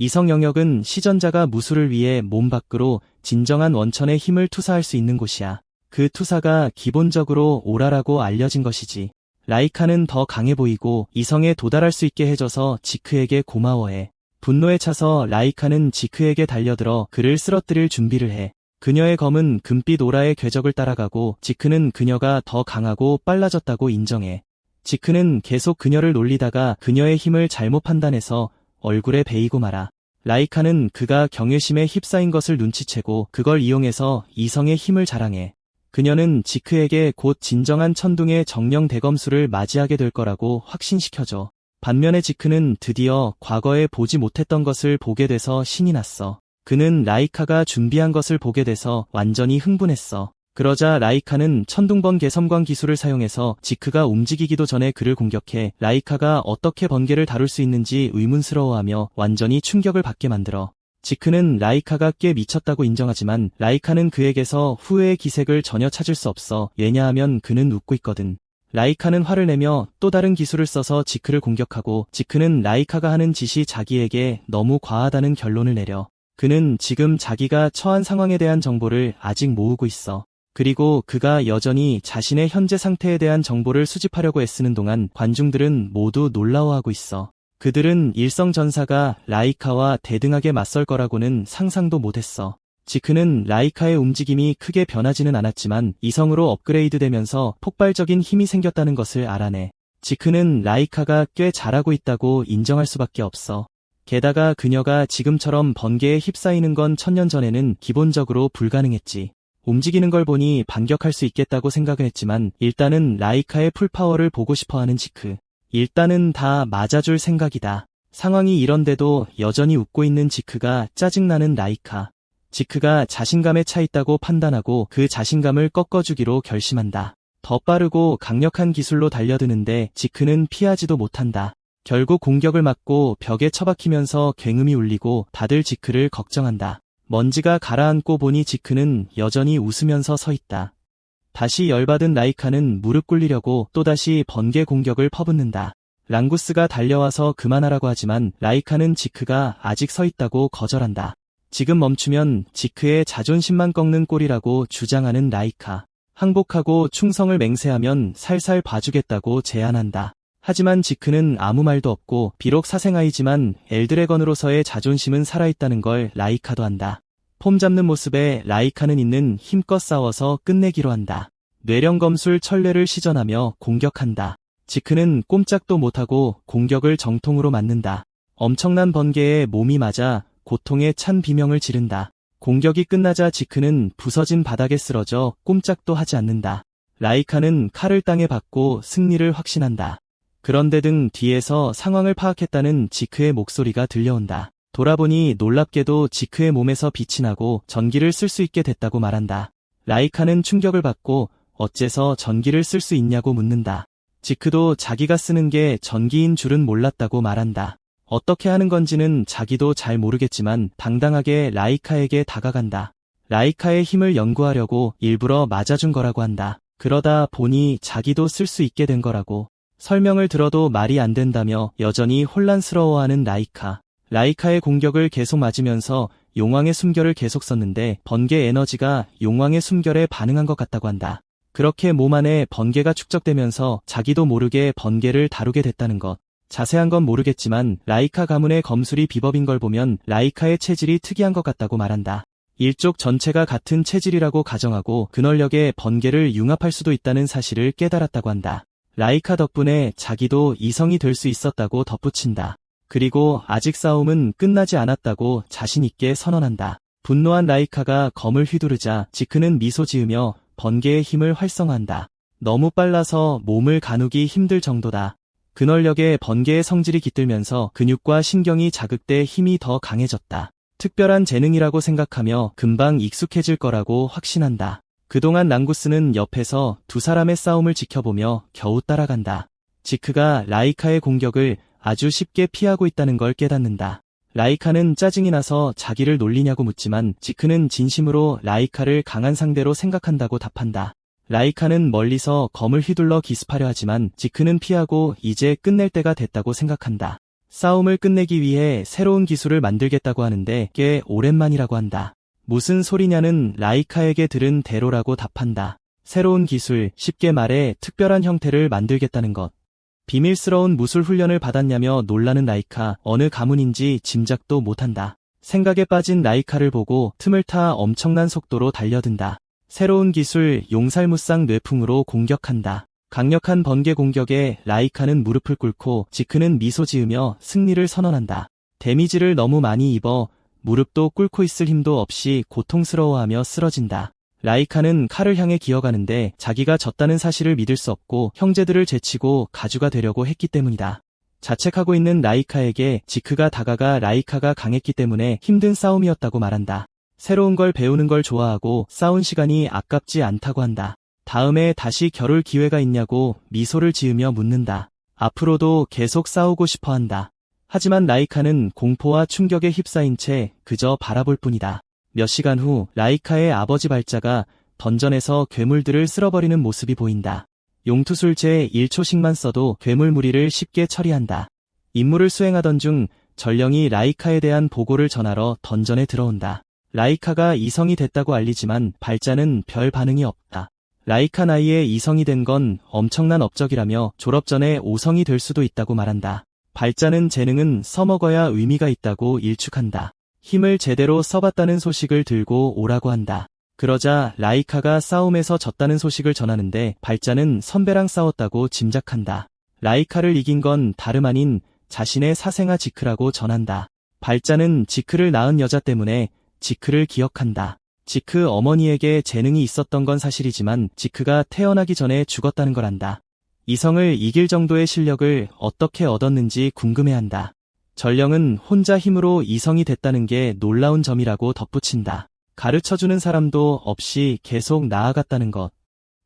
이성 영역은 시전자가 무술을 위해 몸 밖으로 진정한 원천의 힘을 투사할 수 있는 곳이야. 그 투사가 기본적으로 오라라고 알려진 것이지. 라이카는 더 강해 보이고 이성에 도달할 수 있게 해줘서 지크에게 고마워해. 분노에 차서 라이카는 지크에게 달려들어 그를 쓰러뜨릴 준비를 해. 그녀의 검은 금빛 오라의 궤적을 따라가고 지크는 그녀가 더 강하고 빨라졌다고 인정해. 지크는 계속 그녀를 놀리다가 그녀의 힘을 잘못 판단해서 얼굴에 베이고 말아. 라이카는 그가 경외심에 휩싸인 것을 눈치채고 그걸 이용해서 이성의 힘을 자랑해. 그녀는 지크에게 곧 진정한 천둥의 정령 대검수를 맞이하게 될 거라고 확신시켜줘. 반면에 지크는 드디어 과거에 보지 못했던 것을 보게 돼서 신이 났어. 그는 라이카가 준비한 것을 보게 돼서 완전히 흥분했어. 그러자 라이카는 천둥번 개섬광 기술을 사용해서 지크가 움직이기도 전에 그를 공격해 라이카가 어떻게 번개를 다룰 수 있는지 의문스러워하며 완전히 충격을 받게 만들어. 지크는 라이카가 꽤 미쳤다고 인정하지만 라이카는 그에게서 후회의 기색을 전혀 찾을 수 없어. 왜냐하면 그는 웃고 있거든. 라이카는 화를 내며 또 다른 기술을 써서 지크를 공격하고 지크는 라이카가 하는 짓이 자기에게 너무 과하다는 결론을 내려. 그는 지금 자기가 처한 상황에 대한 정보를 아직 모으고 있어. 그리고 그가 여전히 자신의 현재 상태에 대한 정보를 수집하려고 애쓰는 동안 관중들은 모두 놀라워하고 있어. 그들은 일성 전사가 라이카와 대등하게 맞설 거라고는 상상도 못했어. 지크는 라이카의 움직임이 크게 변하지는 않았지만 이성으로 업그레이드되면서 폭발적인 힘이 생겼다는 것을 알아내. 지크는 라이카가 꽤 잘하고 있다고 인정할 수밖에 없어. 게다가 그녀가 지금처럼 번개에 휩싸이는 건 1000년 전에는 기본적으로 불가능했지. 움직이는 걸 보니 반격할 수 있겠다고 생각은 했지만 일단은 라이카의 풀파워를 보고 싶어하는 지크. 일단은 다 맞아줄 생각이다. 상황이 이런데도 여전히 웃고 있는 지크가 짜증나는 라이카. 지크가 자신감에 차 있다고 판단하고 그 자신감을 꺾어주기로 결심한다. 더 빠르고 강력한 기술로 달려드는데 지크는 피하지도 못한다. 결국 공격을 맞고 벽에 처박히면서 굉음이 울리고 다들 지크를 걱정한다. 먼지가 가라앉고 보니 지크는 여전히 웃으면서 서 있다. 다시 열받은 라이카는 무릎 꿇리려고 또다시 번개 공격을 퍼붓는다. 랑구스가 달려와서 그만하라고 하지만 라이카는 지크가 아직 서 있다고 거절한다. 지금 멈추면 지크의 자존심만 꺾는 꼴이라고 주장하는 라이카. 항복하고 충성을 맹세하면 살살 봐주겠다고 제안한다. 하지만 지크는 아무 말도 없고 비록 사생아이지만 엘드래건으로서의 자존심은 살아있다는 걸 라이카도 안다. 폼 잡는 모습에 라이카는 있는 힘껏 싸워서 끝내기로 한다. 뇌령검술 천례를 시전하며 공격한다. 지크는 꼼짝도 못하고 공격을 정통으로 맞는다. 엄청난 번개에 몸이 맞아 고통에 찬 비명을 지른다. 공격이 끝나자 지크는 부서진 바닥에 쓰러져 꼼짝도 하지 않는다. 라이카는 칼을 땅에 박고 승리를 확신한다. 그런데 등 뒤에서 상황을 파악했다는 지크의 목소리가 들려온다. 돌아보니 놀랍게도 지크의 몸에서 빛이 나고 전기를 쓸 수 있게 됐다고 말한다. 라이카는 충격을 받고 어째서 전기를 쓸 수 있냐고 묻는다. 지크도 자기가 쓰는 게 전기인 줄은 몰랐다고 말한다. 어떻게 하는 건지는 자기도 잘 모르겠지만 당당하게 라이카에게 다가간다. 라이카의 힘을 연구하려고 일부러 맞아준 거라고 한다. 그러다 보니 자기도 쓸 수 있게 된 거라고. 설명을 들어도 말이 안 된다며 여전히 혼란스러워하는 라이카. 라이카의 공격을 계속 맞으면서 용왕의 숨결을 계속 썼는데 번개 에너지가 용왕의 숨결에 반응한 것 같다고 한다. 그렇게 몸 안에 번개가 축적되면서 자기도 모르게 번개를 다루게 됐다는 것. 자세한 건 모르겠지만 라이카 가문의 검술이 비법인 걸 보면 라이카의 체질이 특이한 것 같다고 말한다. 일족 전체가 같은 체질이라고 가정하고 근원력에 번개를 융합할 수도 있다는 사실을 깨달았다고 한다. 라이카 덕분에 자기도 이성이 될 수 있었다고 덧붙인다. 그리고 아직 싸움은 끝나지 않았다고 자신있게 선언한다. 분노한 라이카가 검을 휘두르자 지크는 미소 지으며 번개의 힘을 활성화한다. 너무 빨라서 몸을 가누기 힘들 정도다. 근원력에 번개의 성질이 깃들면서 근육과 신경이 자극돼 힘이 더 강해졌다. 특별한 재능이라고 생각하며 금방 익숙해질 거라고 확신한다. 그동안 랑구스는 옆에서 두 사람의 싸움을 지켜보며 겨우 따라간다. 지크가 라이카의 공격을 아주 쉽게 피하고 있다는 걸 깨닫는다. 라이카는 짜증이 나서 자기를 놀리냐고 묻지만 지크는 진심으로 라이카를 강한 상대로 생각한다고 답한다. 라이카는 멀리서 검을 휘둘러 기습하려 하지만 지크는 피하고 이제 끝낼 때가 됐다고 생각한다. 싸움을 끝내기 위해 새로운 기술을 만들겠다고 하는데 꽤 오랜만이라고 한다. 무슨 소리냐는 라이카에게 들은 대로라고 답한다. 새로운 기술, 쉽게 말해 특별한 형태를 만들겠다는 것. 비밀스러운 무술 훈련을 받았냐며 놀라는 라이카, 어느 가문인지 짐작도 못한다. 생각에 빠진 라이카를 보고 틈을 타 엄청난 속도로 달려든다. 새로운 기술 용살무쌍 뇌풍으로 공격한다. 강력한 번개 공격에 라이카는 무릎을 꿇고 지크는 미소 지으며 승리를 선언한다. 데미지를 너무 많이 입어 무릎도 꿇고 있을 힘도 없이 고통스러워하며 쓰러진다. 라이카는 칼을 향해 기어가는데 자기가 졌다는 사실을 믿을 수 없고 형제들을 제치고 가주가 되려고 했기 때문이다. 자책하고 있는 라이카에게 지크가 다가가 라이카가 강했기 때문에 힘든 싸움이었다고 말한다. 새로운 걸 배우는 걸 좋아하고 싸운 시간이 아깝지 않다고 한다. 다음에 다시 겨룰 기회가 있냐고 미소를 지으며 묻는다. 앞으로도 계속 싸우고 싶어 한다. 하지만 라이카는 공포와 충격에 휩싸인 채 그저 바라볼 뿐이다. 몇 시간 후 라이카의 아버지 발자가 던전에서 괴물들을 쓸어버리는 모습이 보인다. 용투술 제1초씩만 써도 괴물 무리를 쉽게 처리한다. 임무를 수행하던 중 전령이 라이카에 대한 보고를 전하러 던전에 들어온다. 라이카가 이성이 됐다고 알리지만 발자는 별 반응이 없다. 라이카 나이에 이성이 된 건 엄청난 업적이라며 졸업 전에 5성이 될 수도 있다고 말한다. 발자는 재능은 써먹어야 의미가 있다고 일축한다. 힘을 제대로 써봤다는 소식을 들고 오라고 한다. 그러자 라이카가 싸움에서 졌다는 소식을 전하는데 발자는 선배랑 싸웠다고 짐작한다. 라이카를 이긴 건 다름 아닌 자신의 사생아 지크라고 전한다. 발자는 지크를 낳은 여자 때문에 지크를 기억한다. 지크 어머니에게 재능이 있었던 건 사실이지만 지크가 태어나기 전에 죽었다는 걸 안다. 이성을 이길 정도의 실력을 어떻게 얻었는지 궁금해한다. 전령은 혼자 힘으로 이성이 됐다는 게 놀라운 점이라고 덧붙인다. 가르쳐주는 사람도 없이 계속 나아갔다는 것.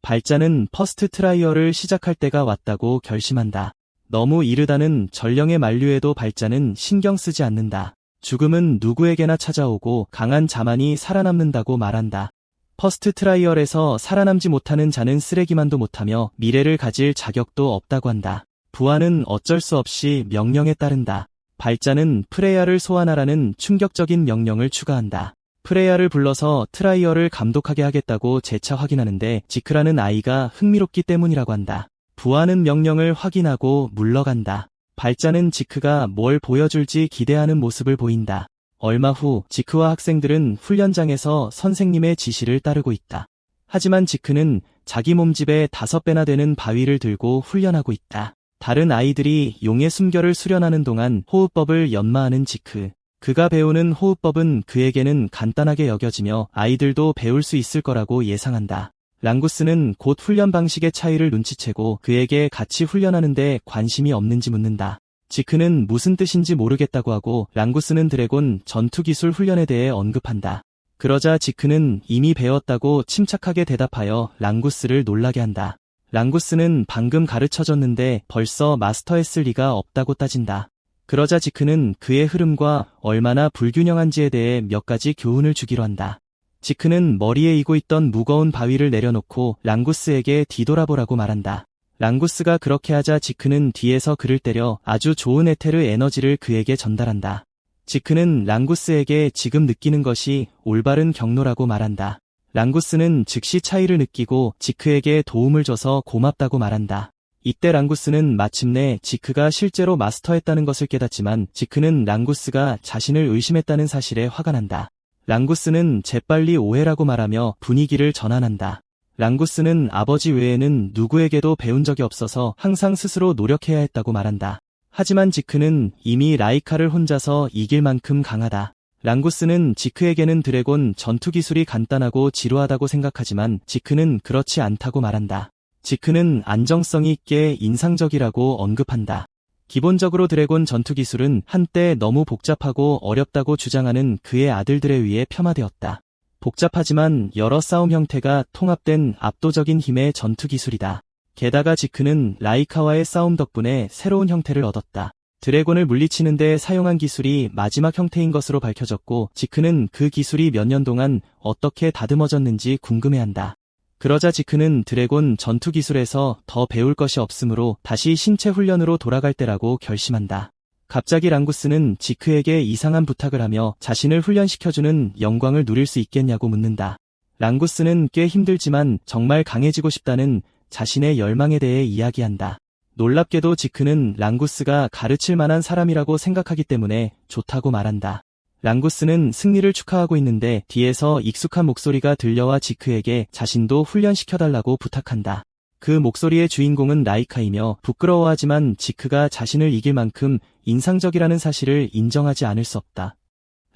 발자는 퍼스트 트라이얼을 시작할 때가 왔다고 결심한다. 너무 이르다는 전령의 만류에도 발자는 신경 쓰지 않는다. 죽음은 누구에게나 찾아오고 강한 자만이 살아남는다고 말한다. 퍼스트 트라이얼에서 살아남지 못하는 자는 쓰레기만도 못하며 미래를 가질 자격도 없다고 한다. 부하는 어쩔 수 없이 명령에 따른다. 발자는 프레야를 소환하라는 충격적인 명령을 추가한다. 프레야를 불러서 트라이어를 감독하게 하겠다고 재차 확인하는데 지크라는 아이가 흥미롭기 때문이라고 한다. 부하는 명령을 확인하고 물러간다. 발자는 지크가 뭘 보여줄지 기대하는 모습을 보인다. 얼마 후 지크와 학생들은 훈련장에서 선생님의 지시를 따르고 있다. 하지만 지크는 자기 몸집의 5배나 되는 바위를 들고 훈련하고 있다. 다른 아이들이 용의 숨결을 수련하는 동안 호흡법을 연마하는 지크. 그가 배우는 호흡법은 그에게는 간단하게 여겨지며 아이들도 배울 수 있을 거라고 예상한다. 랑구스는 곧 훈련 방식의 차이를 눈치채고 그에게 같이 훈련하는데 관심이 없는지 묻는다. 지크는 무슨 뜻인지 모르겠다고 하고 랑구스는 드래곤 전투기술 훈련에 대해 언급한다. 그러자 지크는 이미 배웠다고 침착하게 대답하여 랑구스를 놀라게 한다. 랑구스는 방금 가르쳐줬는데 벌써 마스터했을 리가 없다고 따진다. 그러자 지크는 그의 흐름과 얼마나 불균형한지에 대해 몇 가지 교훈을 주기로 한다. 지크는 머리에 이고 있던 무거운 바위를 내려놓고 랑구스에게 뒤돌아보라고 말한다. 랑구스가 그렇게 하자 지크는 뒤에서 그를 때려 아주 좋은 에테르 에너지를 그에게 전달한다. 지크는 랑구스에게 지금 느끼는 것이 올바른 경로라고 말한다. 랑구스는 즉시 차이를 느끼고 지크에게 도움을 줘서 고맙다고 말한다. 이때 랑구스는 마침내 지크가 실제로 마스터했다는 것을 깨닫지만 지크는 랑구스가 자신을 의심했다는 사실에 화가 난다. 랑구스는 재빨리 오해라고 말하며 분위기를 전환한다. 랑구스는 아버지 외에는 누구에게도 배운 적이 없어서 항상 스스로 노력해야 했다고 말한다. 하지만 지크는 이미 라이카를 혼자서 이길 만큼 강하다. 랑구스는 지크에게는 드래곤 전투 기술이 간단하고 지루하다고 생각하지만 지크는 그렇지 않다고 말한다. 지크는 안정성이 있게 인상적이라고 언급한다. 기본적으로 드래곤 전투 기술은 한때 너무 복잡하고 어렵다고 주장하는 그의 아들들에 의해 폄하되었다. 복잡하지만 여러 싸움 형태가 통합된 압도적인 힘의 전투 기술이다. 게다가 지크는 라이카와의 싸움 덕분에 새로운 형태를 얻었다. 드래곤을 물리치는 데 사용한 기술이 마지막 형태인 것으로 밝혀졌고 지크는 그 기술이 몇 년 동안 어떻게 다듬어졌는지 궁금해한다. 그러자 지크는 드래곤 전투 기술에서 더 배울 것이 없으므로 다시 신체 훈련으로 돌아갈 때라고 결심한다. 갑자기 랑구스는 지크에게 이상한 부탁을 하며 자신을 훈련시켜주는 영광을 누릴 수 있겠냐고 묻는다. 랑구스는 꽤 힘들지만 정말 강해지고 싶다는 자신의 열망에 대해 이야기한다. 놀랍게도 지크는 랑구스가 가르칠 만한 사람이라고 생각하기 때문에 좋다고 말한다. 랑구스는 승리를 축하하고 있는데 뒤에서 익숙한 목소리가 들려와 지크에게 자신도 훈련시켜달라고 부탁한다. 그 목소리의 주인공은 라이카이며 부끄러워하지만 지크가 자신을 이길 만큼 인상적이라는 사실을 인정하지 않을 수 없다.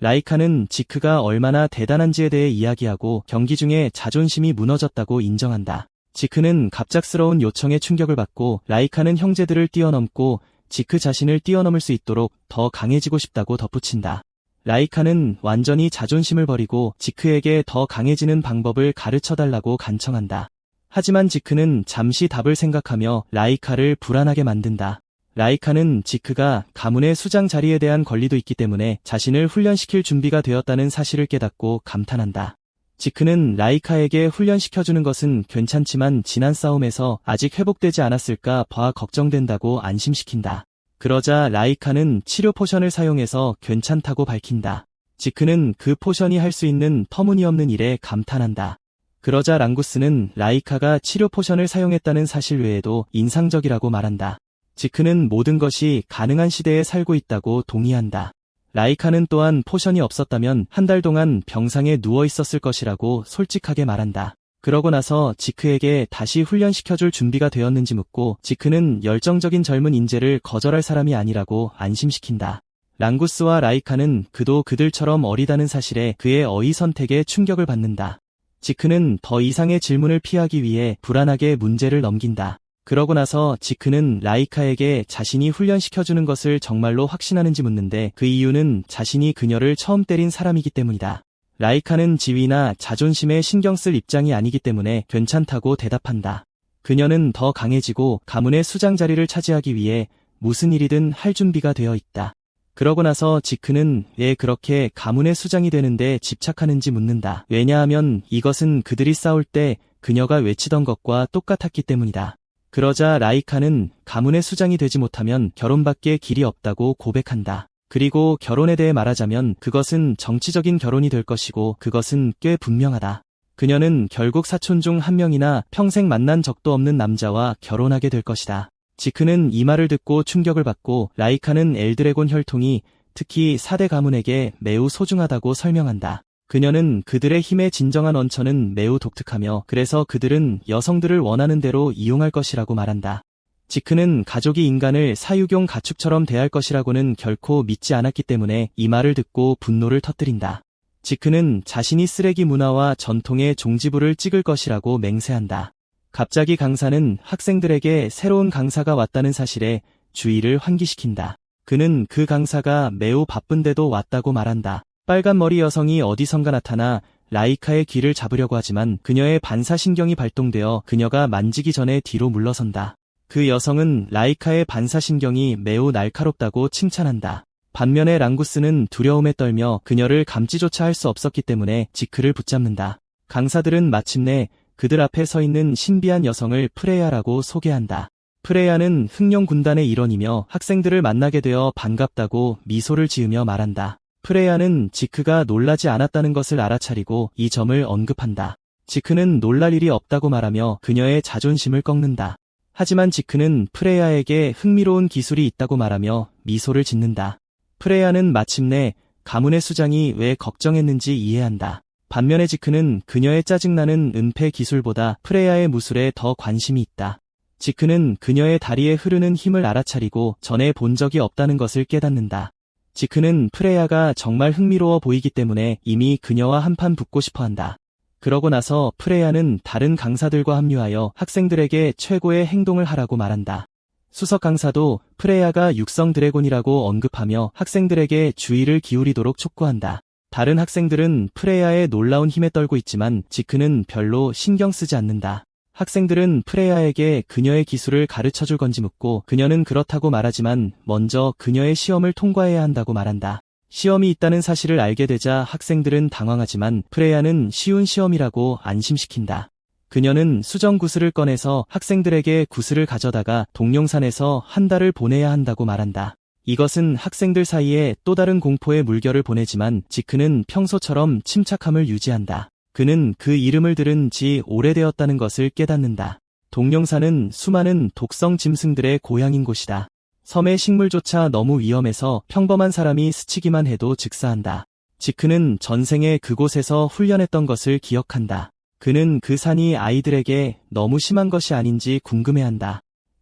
라이카는 지크가 얼마나 대단한지에 대해 이야기하고 경기 중에 자존심이 무너졌다고 인정한다. 지크는 갑작스러운 요청에 충격을 받고 라이카는 형제들을 뛰어넘고 지크 자신을 뛰어넘을 수 있도록 더 강해지고 싶다고 덧붙인다. 라이카는 완전히 자존심을 버리고 지크에게 더 강해지는 방법을 가르쳐달라고 간청한다. 하지만 지크는 잠시 답을 생각하며 라이카를 불안하게 만든다. 라이카는 지크가 가문의 수장 자리에 대한 권리도 있기 때문에 자신을 훈련시킬 준비가 되었다는 사실을 깨닫고 감탄한다. 지크는 라이카에게 훈련시켜주는 것은 괜찮지만 지난 싸움에서 아직 회복되지 않았을까 봐 걱정된다고 안심시킨다. 그러자 라이카는 치료 포션을 사용해서 괜찮다고 밝힌다. 지크는 그 포션이 할 수 있는 터무니없는 일에 감탄한다. 그러자 랑구스는 라이카가 치료 포션을 사용했다는 사실 외에도 인상적이라고 말한다. 지크는 모든 것이 가능한 시대에 살고 있다고 동의한다. 라이카는 또한 포션이 없었다면 한 달 동안 병상에 누워 있었을 것이라고 솔직하게 말한다. 그러고 나서 지크에게 다시 훈련시켜줄 준비가 되었는지 묻고 지크는 열정적인 젊은 인재를 거절할 사람이 아니라고 안심시킨다. 랑구스와 라이카는 그도 그들처럼 어리다는 사실에 그의 어휘 선택에 충격을 받는다. 지크는 더 이상의 질문을 피하기 위해 불안하게 문제를 넘긴다. 그러고 나서 지크는 라이카에게 자신이 훈련시켜주는 것을 정말로 확신하는지 묻는데 그 이유는 자신이 그녀를 처음 때린 사람이기 때문이다. 라이카는 지위나 자존심에 신경 쓸 입장이 아니기 때문에 괜찮다고 대답한다. 그녀는 더 강해지고 가문의 수장 자리를 차지하기 위해 무슨 일이든 할 준비가 되어 있다. 그러고 나서 지크는 왜 그렇게 가문의 수장이 되는데 집착하는지 묻는다. 왜냐하면 이것은 그들이 싸울 때 그녀가 외치던 것과 똑같았기 때문이다. 그러자 라이카는 가문의 수장이 되지 못하면 결혼밖에 길이 없다고 고백한다. 그리고 결혼에 대해 말하자면 그것은 정치적인 결혼이 될 것이고 그것은 꽤 분명하다. 그녀는 결국 사촌 중 한 명이나 평생 만난 적도 없는 남자와 결혼하게 될 것이다. 지크는 이 말을 듣고 충격을 받고 라이카는 엘드래곤 혈통이 특히 4대 가문에게 매우 소중하다고 설명한다. 그녀는 그들의 힘의 진정한 원천은 매우 독특하며 그래서 그들은 여성들을 원하는 대로 이용할 것이라고 말한다. 지크는 가족이 인간을 사육용 가축처럼 대할 것이라고는 결코 믿지 않았기 때문에 이 말을 듣고 분노를 터뜨린다. 지크는 자신이 쓰레기 문화와 전통의 종지부를 찍을 것이라고 맹세한다. 갑자기 강사는 학생들에게 새로운 강사가 왔다는 사실에 주의를 환기시킨다. 그는 그 강사가 매우 바쁜데도 왔다고 말한다. 빨간 머리 여성이 어디선가 나타나 라이카의 귀를 잡으려고 하지만 그녀의 반사신경이 발동되어 그녀가 만지기 전에 뒤로 물러선다. 그 여성은 라이카의 반사신경이 매우 날카롭다고 칭찬한다. 반면에 랑구스는 두려움에 떨며 그녀를 감지조차 할 수 없었기 때문에 지크를 붙잡는다. 강사들은 마침내 그들 앞에 서 있는 신비한 여성을 프레야라고 소개한다. 프레야는 흑룡 군단의 일원이며 학생들을 만나게 되어 반갑다고 미소를 지으며 말한다. 프레야는 지크가 놀라지 않았다는 것을 알아차리고 이 점을 언급한다. 지크는 놀랄 일이 없다고 말하며 그녀의 자존심을 꺾는다. 하지만 지크는 프레야에게 흥미로운 기술이 있다고 말하며 미소를 짓는다. 프레야는 마침내 가문의 수장이 왜 걱정했는지 이해한다. 반면에 지크는 그녀의 짜증나는 은폐 기술보다 프레야의 무술에 더 관심이 있다. 지크는 그녀의 다리에 흐르는 힘을 알아차리고 전에 본 적이 없다는 것을 깨닫는다. 지크는 프레야가 정말 흥미로워 보이기 때문에 이미 그녀와 한판 붙고 싶어한다. 그러고 나서 프레야는 다른 강사들과 합류하여 학생들에게 최고의 행동을 하라고 말한다. 수석 강사도 프레야가 육성 드래곤이라고 언급하며 학생들에게 주의를 기울이도록 촉구한다. 다른 학생들은 프레야의 놀라운 힘에 떨고 있지만 지크는 별로 신경 쓰지 않는다. 학생들은 프레야에게 그녀의 기술을 가르쳐줄 건지 묻고 그녀는 그렇다고 말하지만 먼저 그녀의 시험을 통과해야 한다고 말한다. 시험이 있다는 사실을 알게 되자 학생들은 당황하지만 프레야는 쉬운 시험이라고 안심시킨다. 그녀는 수정 구슬을 꺼내서 학생들에게 구슬을 가져다가 동룡산에서 한 달을 보내야 한다고 말한다. 이것은 학생들 사이에 또 다른 공포의 물결을 보내지만 지크는 평소처럼 침착함을 유지한다. 그는 그 이름을 들은 지 오래되었다는 것을 깨닫는다. 동룡산은 수많은 독성 짐승들의 고향인 곳이다. 섬의 식물조차 너무 위험해서 평범한 사람이 스치기만 해도 즉사한다. 지크는 전생에 그곳에서 훈련했던 것을 기억한다. 그는 그 산이 아이들에게 너무 심한 것이 아닌지 궁금해한다.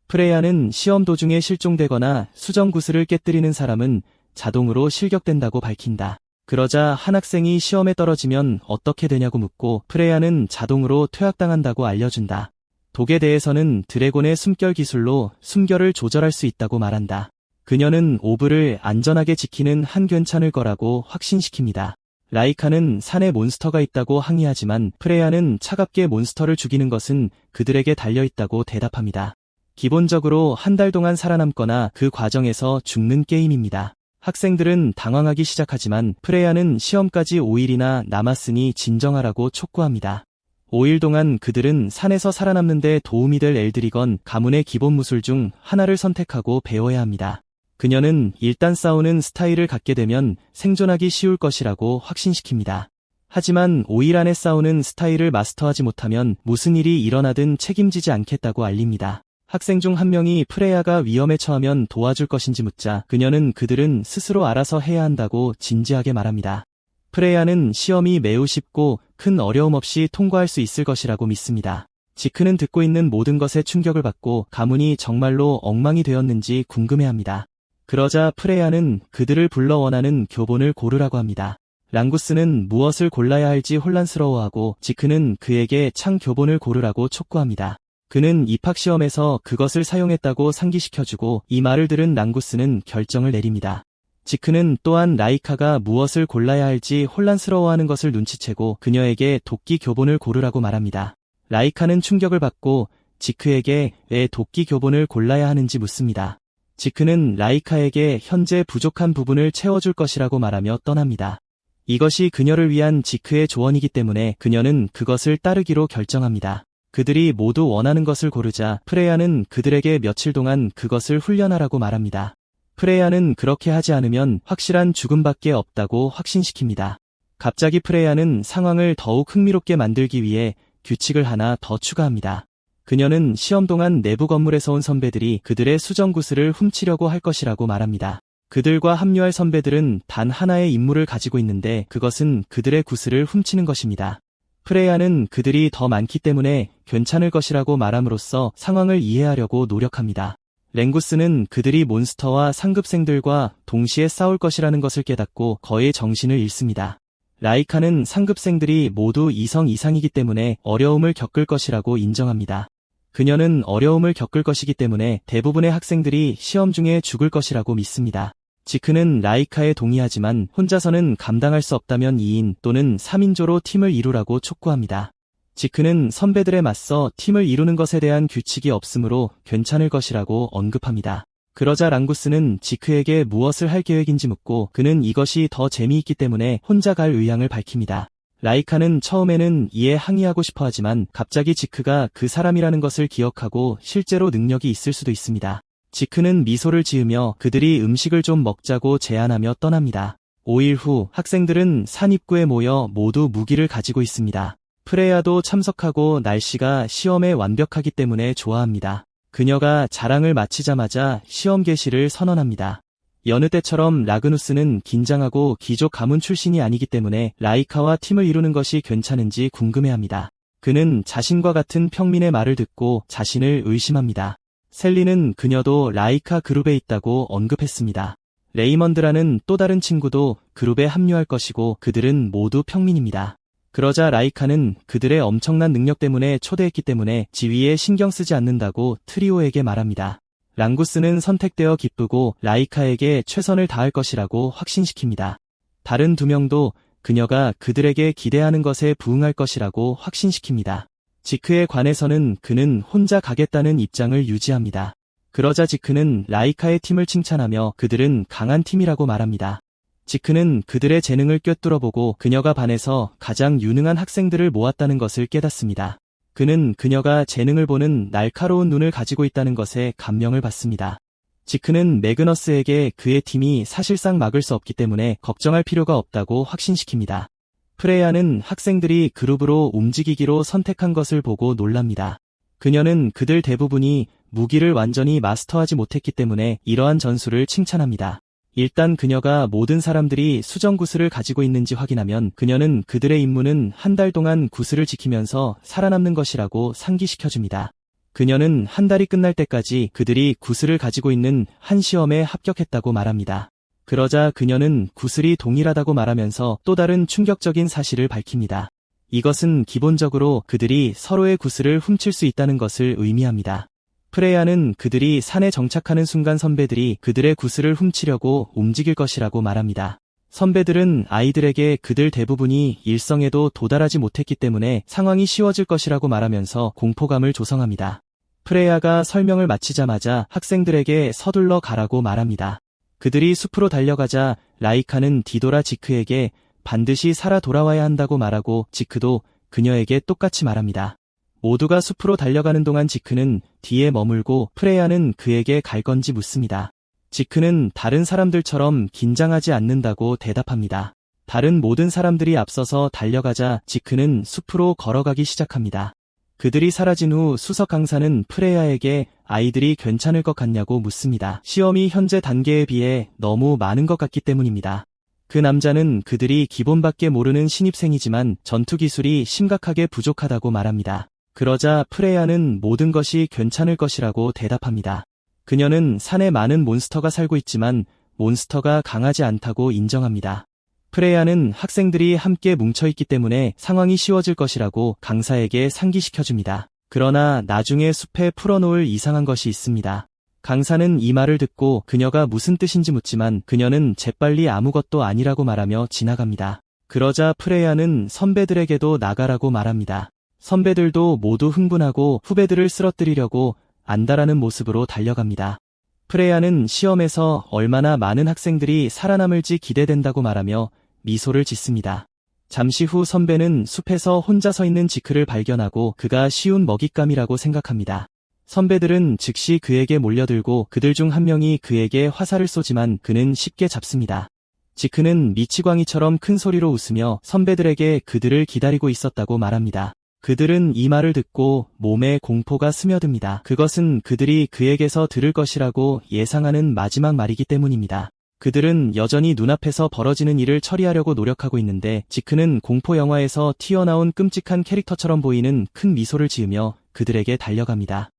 프레야는 시험 도중에 실종되거나 수정 구슬을 깨뜨리는 사람은 자동으로 실격된다고 밝힌다. 그러자 한 학생이 시험에 떨어지면 어떻게 되냐고 묻고 프레야는 자동으로 퇴학당한다고 알려준다. 독에 대해서는 드래곤의 숨결 기술로 숨결을 조절할 수 있다고 말한다. 그녀는 오브를 안전하게 지키는 한 괜찮을 거라고 확신시킵니다. 라이카는 산에 몬스터가 있다고 항의하지만 프레야는 차갑게 몬스터를 죽이는 것은 그들에게 달려있다고 대답합니다. 기본적으로 한 달 동안 살아남거나 그 과정에서 죽는 게임입니다. 학생들은 당황하기 시작하지만 프레야는 시험까지 5일이나 남았으니 진정하라고 촉구합니다. 5일 동안 그들은 산에서 살아남는 데 도움이 될 엘드리건 가문의 기본 무술 중 하나를 선택하고 배워야 합니다. 그녀는 일단 싸우는 스타일을 갖게 되면 생존하기 쉬울 것이라고 확신시킵니다. 하지만 5일 안에 싸우는 스타일을 마스터하지 못하면 무슨 일이 일어나든 책임지지 않겠다고 알립니다. 학생 중 한 명이 프레야가 위험에 처하면 도와줄 것인지 묻자 그녀는 그들은 스스로 알아서 해야 한다고 진지하게 말합니다. 프레야는 시험이 매우 쉽고 큰 어려움 없이 통과할 수 있을 것이라고 믿습니다. 지크는 듣고 있는 모든 것에 충격을 받고 가문이 정말로 엉망이 되었는지 궁금해합니다. 그러자 프레야는 그들을 불러 원하는 교본을 고르라고 합니다. 랑구스는 무엇을 골라야 할지 혼란스러워하고 지크는 그에게 창 교본을 고르라고 촉구합니다. 그는 입학시험에서 그것을 사용했다고 상기시켜주고 이 말을 들은 랑구스는 결정을 내립니다. 지크는 또한 라이카가 무엇을 골라야 할지 혼란스러워하는 것을 눈치채고 그녀에게 도끼 교본을 고르라고 말합니다. 라이카는 충격을 받고 지크에게 왜 도끼 교본을 골라야 하는지 묻습니다. 지크는 라이카에게 현재 부족한 부분을 채워줄 것이라고 말하며 떠납니다. 이것이 그녀를 위한 지크의 조언이기 때문에 그녀는 그것을 따르기로 결정합니다. 그들이 모두 원하는 것을 고르자 프레야는 그들에게 며칠 동안 그것을 훈련하라고 말합니다. 프레야는 그렇게 하지 않으면 확실한 죽음밖에 없다고 확신시킵니다. 갑자기 프레야는 상황을 더욱 흥미롭게 만들기 위해 규칙을 하나 더 추가합니다. 그녀는 시험 동안 내부 건물에서 온 선배들이 그들의 수정구슬을 훔치려고 할 것이라고 말합니다. 그들과 합류할 선배들은 단 하나의 임무를 가지고 있는데 그것은 그들의 구슬을 훔치는 것입니다. 프레야는 그들이 더 많기 때문에 괜찮을 것이라고 말함으로써 상황을 이해하려고 노력합니다. 랭구스는 그들이 몬스터와 상급생들과 동시에 싸울 것이라는 것을 깨닫고 거의 정신을 잃습니다. 라이카는 상급생들이 모두 이성 이상이기 때문에 어려움을 겪을 것이라고 인정합니다. 그녀는 어려움을 겪을 것이기 때문에 대부분의 학생들이 시험 중에 죽을 것이라고 믿습니다. 지크는 라이카에 동의하지만 혼자서는 감당할 수 없다면 2인 또는 3인조로 팀을 이루라고 촉구합니다. 지크는 선배들에 맞서 팀을 이루는 것에 대한 규칙이 없으므로 괜찮을 것이라고 언급합니다. 그러자 랑구스는 지크에게 무엇을 할 계획인지 묻고 그는 이것이 더 재미있기 때문에 혼자 갈 의향을 밝힙니다. 라이카는 처음에는 이에 항의하고 싶어 하지만 갑자기 지크가 그 사람이라는 것을 기억하고 실제로 능력이 있을 수도 있습니다. 지크는 미소를 지으며 그들이 음식을 좀 먹자고 제안하며 떠납니다. 5일 후 학생들은 산 입구에 모여 모두 무기를 가지고 있습니다. 프레야도 참석하고 날씨가 시험에 완벽하기 때문에 좋아합니다. 그녀가 자랑을 마치자마자 시험 개시를 선언합니다. 여느 때처럼 라그누스는 긴장하고 귀족 가문 출신이 아니기 때문에 라이카와 팀을 이루는 것이 괜찮은지 궁금해합니다. 그는 자신과 같은 평민의 말을 듣고 자신을 의심합니다. 셀리는 그녀도 라이카 그룹에 있다고 언급했습니다. 레이먼드라는 또 다른 친구도 그룹에 합류할 것이고 그들은 모두 평민입니다. 그러자 라이카는 그들의 엄청난 능력 때문에 초대했기 때문에 지위에 신경 쓰지 않는다고 트리오에게 말합니다. 랑구스는 선택되어 기쁘고 라이카에게 최선을 다할 것이라고 확신시킵니다. 다른 두 명도 그녀가 그들에게 기대하는 것에 부응할 것이라고 확신시킵니다. 지크에 관해서는 그는 혼자 가겠다는 입장을 유지합니다. 그러자 지크는 라이카의 팀을 칭찬하며 그들은 강한 팀이라고 말합니다. 지크는 그들의 재능을 꿰뚫어보고 그녀가 반에서 가장 유능한 학생들을 모았다는 것을 깨닫습니다. 그는 그녀가 재능을 보는 날카로운 눈을 가지고 있다는 것에 감명을 받습니다. 지크는 매그너스에게 그의 팀이 사실상 막을 수 없기 때문에 걱정할 필요가 없다고 확신시킵니다. 프레야는 학생들이 그룹으로 움직이기로 선택한 것을 보고 놀랍니다. 그녀는 그들 대부분이 무기를 완전히 마스터하지 못했기 때문에 이러한 전술을 칭찬합니다. 일단 그녀가 모든 사람들이 수정구슬을 가지고 있는지 확인하면 그녀는 그들의 임무는 한 달 동안 구슬을 지키면서 살아남는 것이라고 상기시켜줍니다. 그녀는 한 달이 끝날 때까지 그들이 구슬을 가지고 있는 한 시험에 합격했다고 말합니다. 그러자 그녀는 구슬이 동일하다고 말하면서 또 다른 충격적인 사실을 밝힙니다. 이것은 기본적으로 그들이 서로의 구슬을 훔칠 수 있다는 것을 의미합니다. 프레야는 그들이 산에 정착하는 순간 선배들이 그들의 구슬을 훔치려고 움직일 것이라고 말합니다. 선배들은 아이들에게 그들 대부분이 일성에도 도달하지 못했기 때문에 상황이 쉬워질 것이라고 말하면서 공포감을 조성합니다. 프레야가 설명을 마치자마자 학생들에게 서둘러 가라고 말합니다. 그들이 숲으로 달려가자 라이카는 뒤돌아 지크에게 반드시 살아 돌아와야 한다고 말하고 지크도 그녀에게 똑같이 말합니다. 모두가 숲으로 달려가는 동안 지크는 뒤에 머물고 프레야는 그에게 갈 건지 묻습니다. 지크는 다른 사람들처럼 긴장하지 않는다고 대답합니다. 다른 모든 사람들이 앞서서 달려가자 지크는 숲으로 걸어가기 시작합니다. 그들이 사라진 후 수석 강사는 프레야에게 아이들이 괜찮을 것 같냐고 묻습니다. 시험이 현재 단계에 비해 너무 많은 것 같기 때문입니다. 그 남자는 그들이 기본밖에 모르는 신입생이지만 전투 기술이 심각하게 부족하다고 말합니다. 그러자 프레야는 모든 것이 괜찮을 것이라고 대답합니다. 그녀는 산에 많은 몬스터가 살고 있지만 몬스터가 강하지 않다고 인정합니다. 프레야는 학생들이 함께 뭉쳐있기 때문에 상황이 쉬워질 것이라고 강사에게 상기시켜줍니다. 그러나 나중에 숲에 풀어놓을 이상한 것이 있습니다. 강사는 이 말을 듣고 그녀가 무슨 뜻인지 묻지만 그녀는 재빨리 아무것도 아니라고 말하며 지나갑니다. 그러자 프레야는 선배들에게도 나가라고 말합니다. 선배들도 모두 흥분하고 후배들을 쓰러뜨리려고 안달하는 모습으로 달려갑니다. 프레야는 시험에서 얼마나 많은 학생들이 살아남을지 기대된다고 말하며 미소를 짓습니다. 잠시 후 선배는 숲에서 혼자 서 있는 지크를 발견하고 그가 쉬운 먹잇감이라고 생각합니다. 선배들은 즉시 그에게 몰려들고 그들 중 한 명이 그에게 화살을 쏘지만 그는 쉽게 잡습니다. 지크는 미치광이처럼 큰 소리로 웃으며 선배들에게 그들을 기다리고 있었다고 말합니다. 그들은 이 말을 듣고 몸에 공포가 스며듭니다. 그것은 그들이 그에게서 들을 것이라고 예상하는 마지막 말이기 때문입니다. 그들은 여전히 눈앞에서 벌어지는 일을 처리하려고 노력하고 있는데 지크는 공포 영화에서 튀어나온 끔찍한 캐릭터처럼 보이는 큰 미소를 지으며 그들에게 달려갑니다.